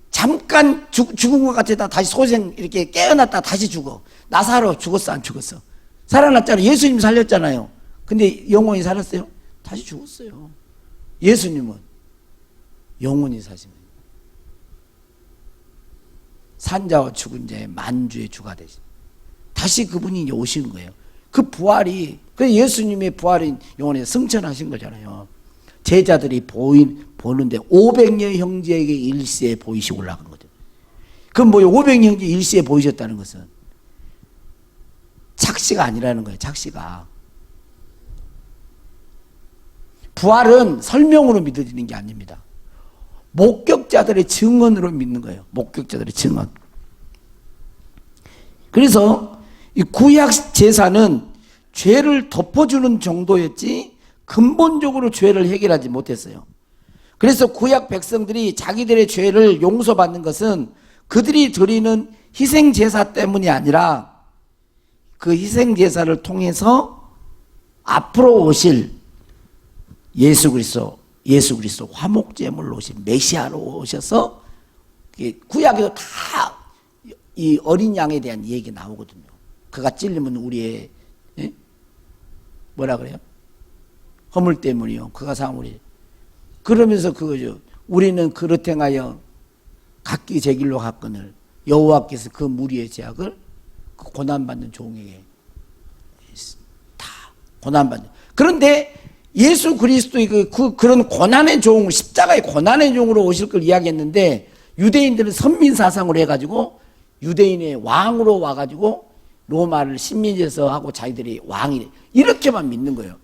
잠깐 죽은 것 같아도 다시 소생 이렇게 깨어났다 다시 죽어. 나사로 죽었어 안 죽었어? 살아났잖아요. 예수님 살렸잖아요. 근데 영원히 살았어요? 다시 죽었어요. 예수님은 영원히 사시는 산자와 죽은 자의 만주의 주가 되시. 다시 그분이 이제 오시는 거예요. 그 부활이 그 예수님의 부활인 영원히 승천하신 거잖아요. 제자들이 보는데 500여 형제에게 일시에 보이시고 올라간 거죠. 그럼 뭐예요? 500여 형제 일시에 보이셨다는 것은 착시가 아니라는 거예요. 착시가. 부활은 설명으로 믿어지는 게 아닙니다. 목격자들의 증언으로 믿는 거예요. 목격자들의 증언. 그래서 이 구약 제사는 죄를 덮어주는 정도였지 근본적으로 죄를 해결하지 못했어요. 그래서 구약 백성들이 자기들의 죄를 용서받는 것은 그들이 드리는 희생제사 때문이 아니라 그 희생제사를 통해서 앞으로 오실 예수 그리스도 화목제물로 오신 메시아로 오셔서 구약에도 다 이 어린 양에 대한 얘기 나오거든요. 그가 찔리면 우리의 뭐라 그래요? 허물 때문이요. 그가 사물이. 그러면서 그거죠. 우리는 그릇 행하여 각기 제 길로 갔거늘 여호와께서 그 무리의 죄악을 그 고난받는 종에게 다 고난받는. 그런데 예수 그리스도의 그런 고난의 종, 십자가의 고난의 종으로 오실 걸 이야기했는데 유대인들은 선민 사상으로 해가지고 유대인의 왕으로 와가지고 로마를 식민지에서 하고 자기들이 왕이 이렇게만 믿는 거예요.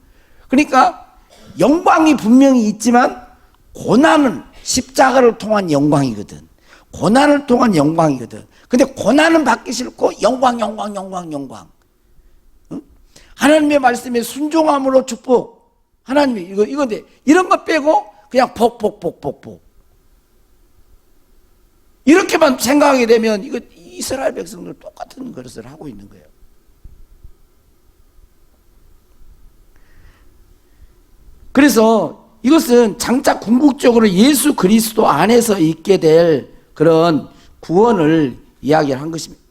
그러니까 영광이 분명히 있지만 고난은 십자가를 통한 영광이거든. 고난을 통한 영광이거든. 근데 고난은 받기 싫고 영광. 응? 하나님의 말씀에 순종함으로 축복. 하나님이 이건데 이런 거 빼고 그냥 복. 이렇게만 생각하게 되면 이거 이스라엘 백성들 똑같은 것을 하고 있는 거예요. 그래서 이것은 장차 궁극적으로 예수 그리스도 안에서 있게 될 그런 구원을 이야기한 것입니다.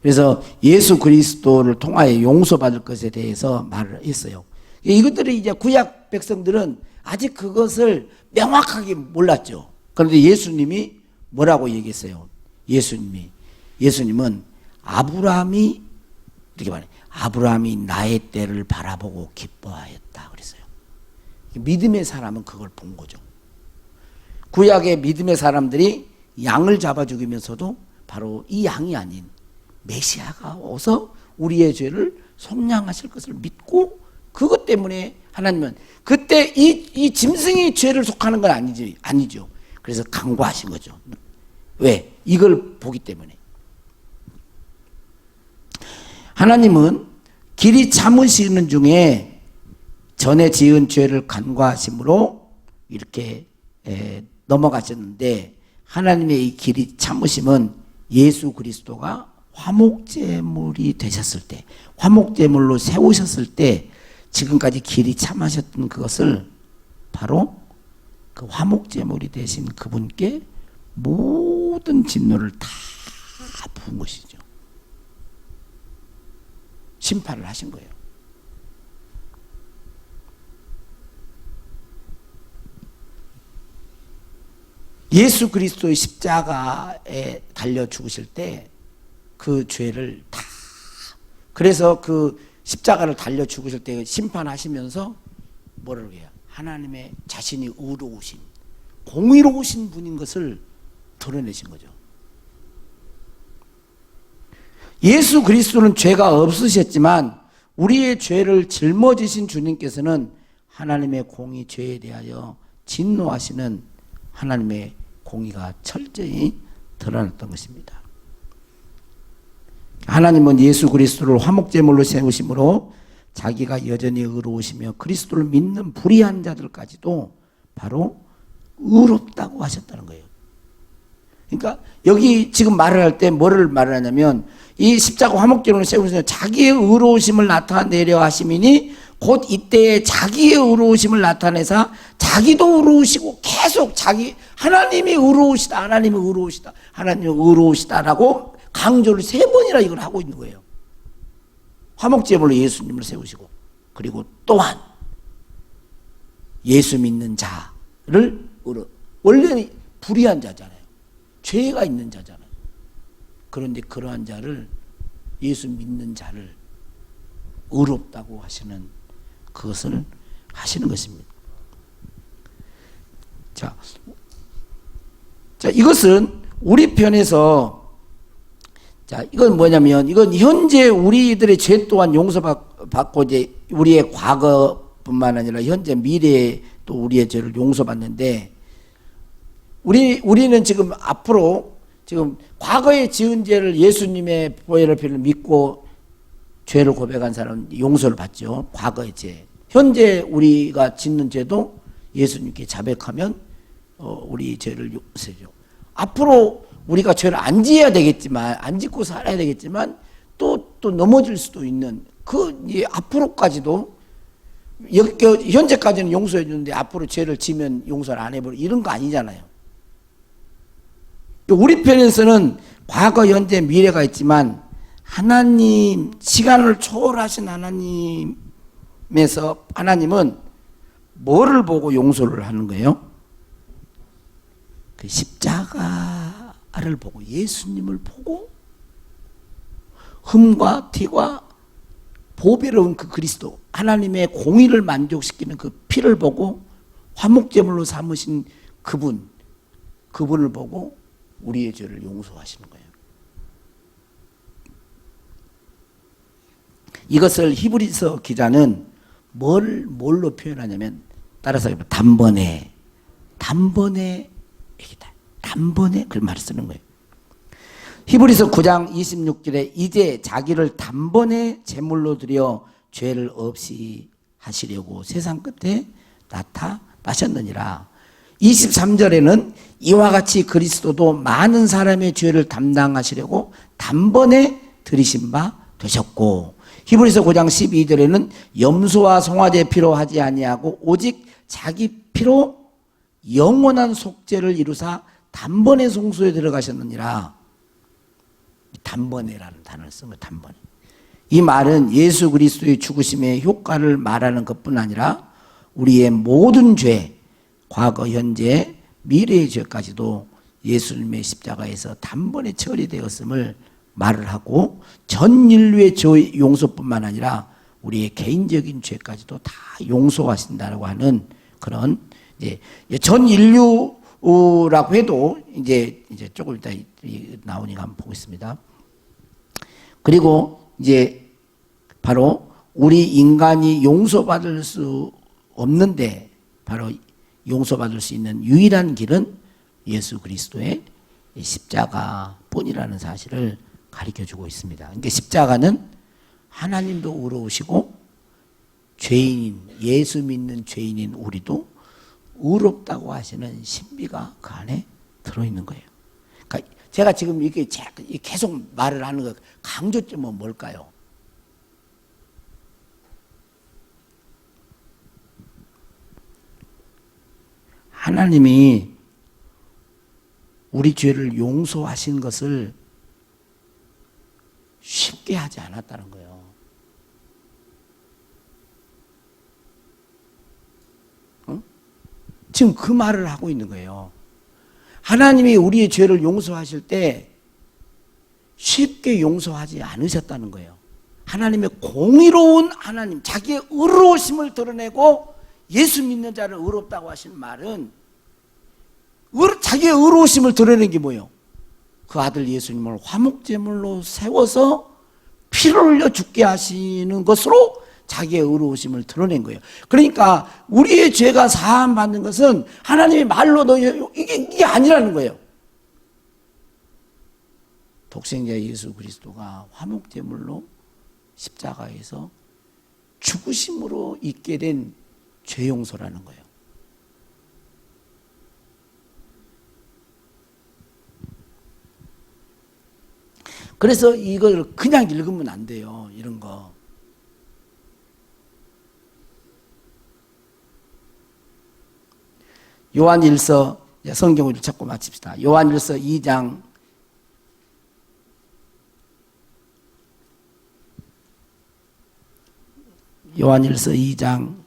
그래서 예수 그리스도를 통하여 용서받을 것에 대해서 말을 했어요. 이것들이 이제 구약 백성들은 아직 그것을 명확하게 몰랐죠. 그런데 예수님이 뭐라고 얘기했어요? 예수님은 아브라함이 이렇게 말해요. 아브라함이 나의 때를 바라보고 기뻐하였다 그랬어요. 믿음의 사람은 그걸 본 거죠. 구약의 믿음의 사람들이 양을 잡아 죽이면서도 바로 이 양이 아닌 메시아가 오서 우리의 죄를 속량하실 것을 믿고 그것 때문에 하나님은 그때 이 짐승이 죄를 속하는 건 아니죠. 그래서 강구하신 거죠. 왜? 이걸 보기 때문에. 하나님은 길이 참으시는 중에 전에 지은 죄를 간과하심으로 이렇게 넘어가셨는데, 하나님의 이 길이 참으심은 예수 그리스도가 화목제물이 되셨을 때, 화목제물로 세우셨을 때 지금까지 길이 참으셨던 그것을 바로 그 화목제물이 되신 그분께 모든 진노를 다 부은 것이죠. 심판을 하신 거예요. 예수 그리스도의 십자가에 달려 죽으실 때 그 죄를 다, 그래서 그 십자가를 달려 죽으실 때 심판하시면서 뭐라고 해요? 하나님의 자신이 의로우신, 공의로우신 분인 것을 드러내신 거죠. 예수 그리스도는 죄가 없으셨지만 우리의 죄를 짊어지신 주님께서는 하나님의 공의, 죄에 대하여 진노하시는 하나님의 공의가 철저히 드러났던 것입니다. 하나님은 예수 그리스도를 화목제물로 세우심으로 자기가 여전히 의로우시며 그리스도를 믿는 불의한 자들까지도 바로 의롭다고 하셨다는 거예요. 그러니까 여기 지금 말을 할 때 뭐를 말하냐면, 이 십자가 화목제물로 세우시며 자기의 의로우심을 나타내려 하심이니 곧 이때에 자기의 의로우심을 나타내사 자기도 의로우시고 계속 자기, 하나님이 의로우시다, 하나님이 의로우시다, 하나님이 의로우시다라고 강조를 3번이나 이걸 하고 있는 거예요. 화목제물로 예수님을 세우시고, 그리고 또한 예수 믿는 자를 원래는 불의한 자잖아요. 죄가 있는 자잖아요. 그런데 그러한 자를, 예수 믿는 자를 의롭다고 하시는 그것을 하시는 것입니다. 자, 이것은 우리 편에서, 자, 이건 뭐냐면, 이건 현재 우리들의 죄 또한 용서받고, 이제 우리의 과거뿐만 아니라 현재 미래에 또 우리의 죄를 용서받는데, 우리는 지금 앞으로, 지금 과거에 지은 죄를 예수님의 보혈의 피를 믿고 죄를 고백한 사람은 용서를 받죠. 과거의 죄. 현재 우리가 짓는 죄도 예수님께 자백하면 우리 죄를 용서해줘. 앞으로 우리가 죄를 안 지어야 되겠지만, 안 짓고 살아야 되겠지만, 또 넘어질 수도 있는, 앞으로까지도, 현재까지는 용서해 주는데 앞으로 죄를 지면 용서를 안 해버려. 이런 거 아니잖아요. 우리 편에서는 과거, 현재, 미래가 있지만, 하나님, 시간을 초월하신 하나님은 뭐를 보고 용서를 하는 거예요? 그 십자가를 보고, 예수님을 보고, 흠과 티와 보배로운 그 그리스도, 하나님의 공의를 만족시키는 그 피를 보고 화목제물로 삼으신 그분을 보고 우리의 죄를 용서하시는 거예요. 이것을 히브리서 기자는 뭘로 표현하냐면, 따라서 단번에 얘기다. 단번에 그 말을 쓰는 거예요. 히브리서 9장 26절에 이제 자기를 단번에 제물로 드려 죄를 없이 하시려고 세상 끝에 나타나셨느니라. 23절에는 이와 같이 그리스도도 많은 사람의 죄를 담당하시려고 단번에 들이신 바 되셨고, 히브리서 9장 12절에는 염소와 송아지의 피로 하지 아니하고 오직 자기 피로 영원한 속죄를 이루사 단번에 성소에 들어가셨느니라. 단번에라는 단어를 쓴 거예요. 단번에. 이 말은 예수 그리스도의 죽으심의 효과를 말하는 것뿐 아니라 우리의 모든 죄, 과거, 현재, 미래의 죄까지도 예수님의 십자가에서 단번에 처리되었음을 말을 하고, 전 인류의 죄 용서뿐만 아니라 우리의 개인적인 죄까지도 다 용서하신다고 하는 그런, 이제 전 인류라고 해도 이제 조금 이따 나오니까 한번 보겠습니다. 그리고 이제 바로 우리 인간이 용서받을 수 없는데 바로 용서받을 수 있는 유일한 길은 예수 그리스도의 십자가뿐이라는 사실을 가르쳐주고 있습니다. 그러니까 십자가는 하나님도 의로우시고 죄인인, 예수 믿는 죄인인 우리도 의롭다고 하시는 신비가 그 안에 들어있는 거예요. 그러니까 제가 지금 이렇게 계속 말을 하는 거 강조점은 뭘까요? 하나님이 우리 죄를 용서하신 것을 쉽게 하지 않았다는 거예요. 응? 지금 그 말을 하고 있는 거예요. 하나님이 우리의 죄를 용서하실 때 쉽게 용서하지 않으셨다는 거예요. 하나님의 공의로운 하나님, 자기의 의로우심을 드러내고 예수 믿는 자를 의롭다고 하신 말은 자기의 의로우심을 드러낸 게 뭐예요? 그 아들 예수님을 화목제물로 세워서 피를 흘려 죽게 하시는 것으로 자기의 의로우심을 드러낸 거예요. 그러니까 우리의 죄가 사함 받는 것은 하나님의 말로 이게 아니라는 거예요. 독생자 예수 그리스도가 화목제물로 십자가에서 죽으심으로 있게 된 죄 용서라는 거예요. 그래서 이걸 그냥 읽으면 안 돼요. 이런 거. 요한일서, 성경을 찾고 마칩시다. 요한일서 2장 2장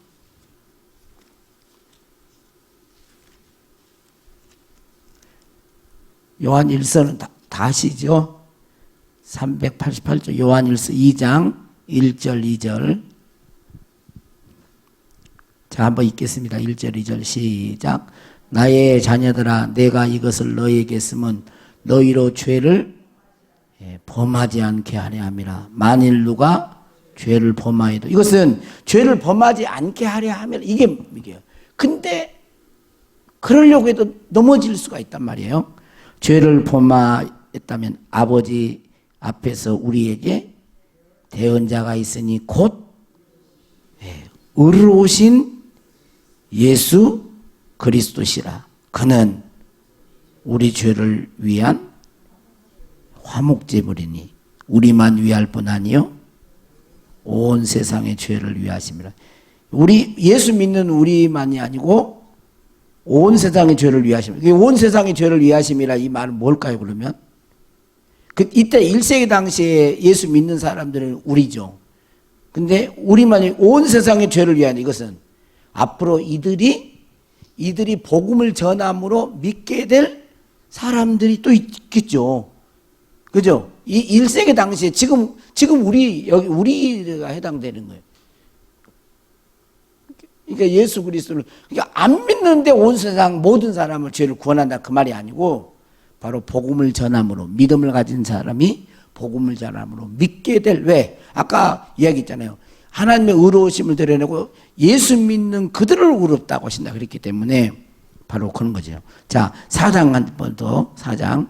요한일서는 다시죠. 388조 요한일서 2장 1절 2절. 자, 한번 읽겠습니다. 1절 2절 시작. 나의 자녀들아, 내가 이것을 너희에게 쓰면 너희로 죄를 범하지 않게 하려 함이라. 만일 누가 죄를 범하여도, 이것은 죄를 범하지 않게 하려 하면 이게. 근데 그러려고 해도 넘어질 수가 있단 말이에요. 죄를 범하였다면 아버지 앞에서 우리에게 대언자가 있으니 곧 의로우신 예수 그리스도시라. 그는 우리 죄를 위한 화목제물이니 우리만 위할 뿐 아니요 온 세상의 죄를 위하심이라. 우리 예수 믿는 우리만이 아니고 온 세상의 죄를 위하심이라. 온 세상의 죄를 위하심이라 이 말은 뭘까요? 그러면 이때 1세기 당시에 예수 믿는 사람들은 우리죠. 근데 우리만이 온 세상의 죄를 위한, 이것은 앞으로 이들이 복음을 전함으로 믿게 될 사람들이 또 있겠죠. 그죠? 이 1세기 당시에 지금 우리가 해당되는 거예요. 그러니까 예수 그리스도를, 그러니까 안 믿는데 온 세상 모든 사람을 죄를 구원한다 그 말이 아니고, 바로 복음을 전함으로, 믿음을 가진 사람이 복음을 전함으로 믿게 될, 왜? 아까 이야기했잖아요. 하나님의 의로우심을 드러내고 예수 믿는 그들을 의롭다고 하신다 그랬기 때문에 바로 그런 거죠. 자, 4장 한 번 더. 4장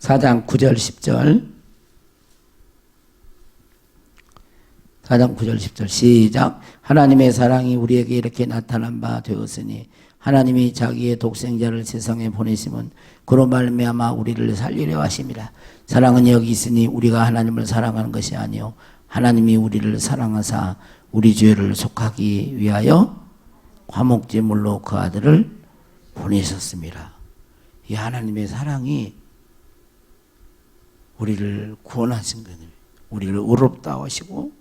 9절 10절. 4장 9절 10절 시작. 하나님의 사랑이 우리에게 이렇게 나타난 바 되었으니 하나님이 자기의 독생자를 세상에 보내심은 그로 말미암아 우리를 살리려 하심이라. 사랑은 여기 있으니 우리가 하나님을 사랑하는 것이 아니요 하나님이 우리를 사랑하사 우리 죄를 속하기 위하여 화목제물로 그 아들을 보내셨습니다. 이 하나님의 사랑이 우리를 구원하신 거예요. 우리를 의롭다 하시고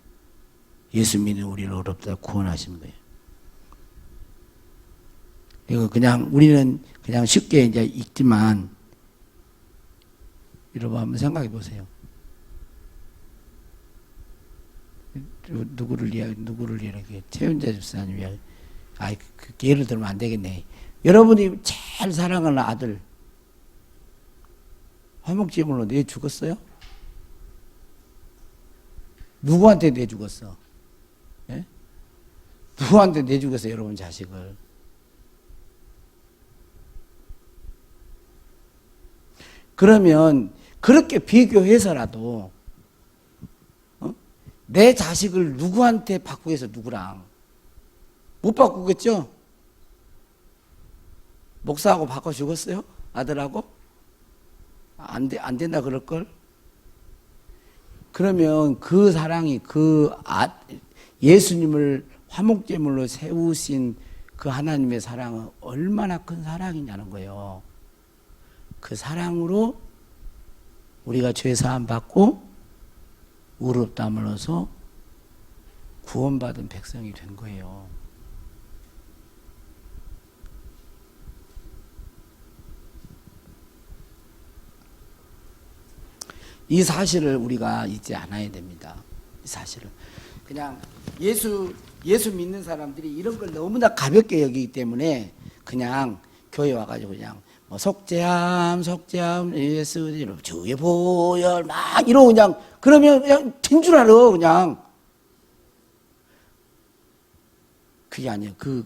예수 믿는 우리를 의롭다 구원하신 거예요. 이거 그냥 우리는 그냥 쉽게 이제 읽지만, 여러분 한번 생각해 보세요. 누구를 이렇게 최윤재 집사님 위하여, 예를 들면 안 되겠네. 여러분이 제일 사랑하는 아들 화목제물로 내 죽었어요? 누구한테 내 죽었어? 예? 누구한테 내주겠어요, 여러분 자식을? 그러면 그렇게 비교해서라도 내 자식을 누구한테 바꾸겠어? 누구랑? 못 바꾸겠죠? 목사하고 바꿔 죽었어요? 아들하고? 안 된다 그럴걸? 그러면 그 사랑이 예수님을 화목제물로 세우신 그 하나님의 사랑은 얼마나 큰 사랑이냐는 거예요. 그 사랑으로 우리가 죄사함 받고 의롭다함을 얻어서 구원받은 백성이 된 거예요. 이 사실을 우리가 잊지 않아야 됩니다. 이 사실을. 그냥 예수 믿는 사람들이 이런 걸 너무나 가볍게 여기기 때문에 그냥 교회 와가지고 그냥 뭐 속죄함 예수 주의 보혈 막 이러고 그냥 그러면 그냥 된 줄 알아. 그냥 그게 아니에요. 그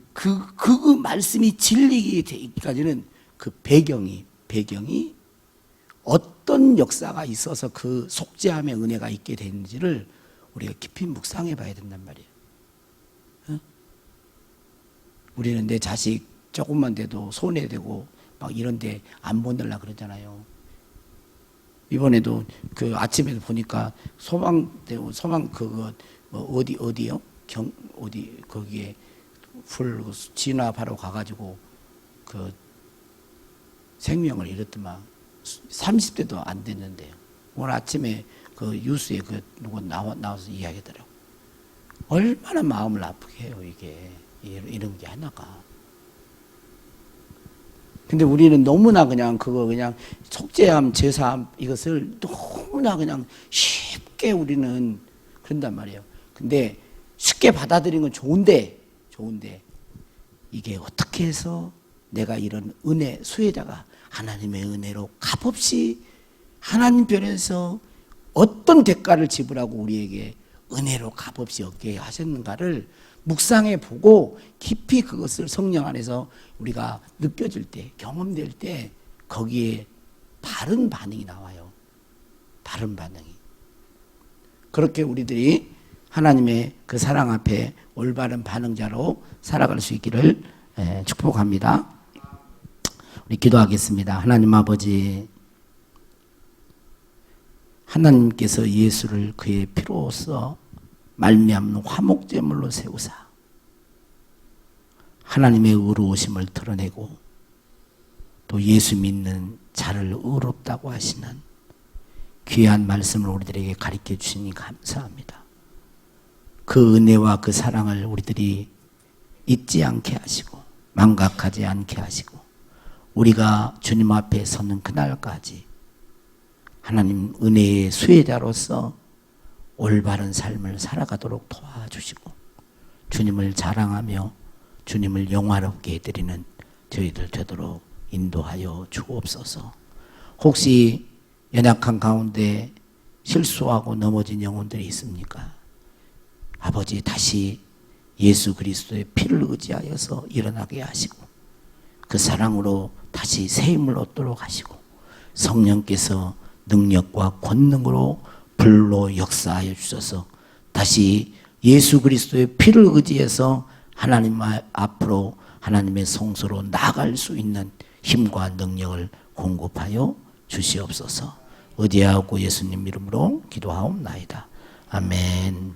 말씀이 진리게 되기까지는 그 배경이 어떤 역사가 있어서 그 속죄함의 은혜가 있게 되는지를 우리가 깊이 묵상해 봐야 된단 말이에요. 어? 우리는 내 자식 조금만 돼도 손해되고 막 이런데 안 보내려고 그러잖아요. 이번에도 그 아침에도 보니까 소방 그거 뭐 어디요? 어디 거기에 불 진압하러 가가지고 그 생명을 잃었더만 30대도 안 됐는데요. 오늘 아침에 그 뉴스에 그 누구 나와서 이야기하더라고. 얼마나 마음을 아프게 해요, 이게. 이런 게 하나가. 근데 우리는 너무나 그냥 속죄함, 제사함 이것을 너무나 그냥 쉽게 우리는 그런단 말이에요. 근데 쉽게 받아들이는 건 좋은데 이게 어떻게 해서 내가 이런 은혜 수혜자가 하나님의 은혜로 값없이 하나님 편에서 어떤 대가를 지불하고 우리에게 은혜로 값없이 얻게 하셨는가를 묵상해 보고 깊이 그것을 성령 안에서 우리가 느껴질 때, 경험될 때 거기에 바른 반응이 나와요. 바른 반응이. 그렇게 우리들이 하나님의 그 사랑 앞에 올바른 반응자로 살아갈 수 있기를 축복합니다. 우리 기도하겠습니다. 하나님 아버지, 하나님께서 예수를 그의 피로써 말미암는 화목제물로 세우사 하나님의 의로우심을 드러내고 또 예수 믿는 자를 의롭다고 하시는 귀한 말씀을 우리들에게 가르쳐 주시니 감사합니다. 그 은혜와 그 사랑을 우리들이 잊지 않게 하시고 망각하지 않게 하시고 우리가 주님 앞에 서는 그날까지 하나님 은혜의 수혜자로서 올바른 삶을 살아가도록 도와주시고 주님을 자랑하며 주님을 영화롭게 해드리는 저희들 되도록 인도하여 주옵소서. 혹시 연약한 가운데 실수하고 넘어진 영혼들이 있습니까? 아버지, 다시 예수 그리스도의 피를 의지하여서 일어나게 하시고 그 사랑으로 다시 새 힘을 얻도록 하시고 성령께서 능력과 권능으로 불로 역사하여 주셔서 다시 예수 그리스도의 피를 의지해서 하나님 앞으로 하나님의 성소로 나아갈 수 있는 힘과 능력을 공급하여 주시옵소서. 의지하고 예수님 이름으로 기도하옵나이다. 아멘.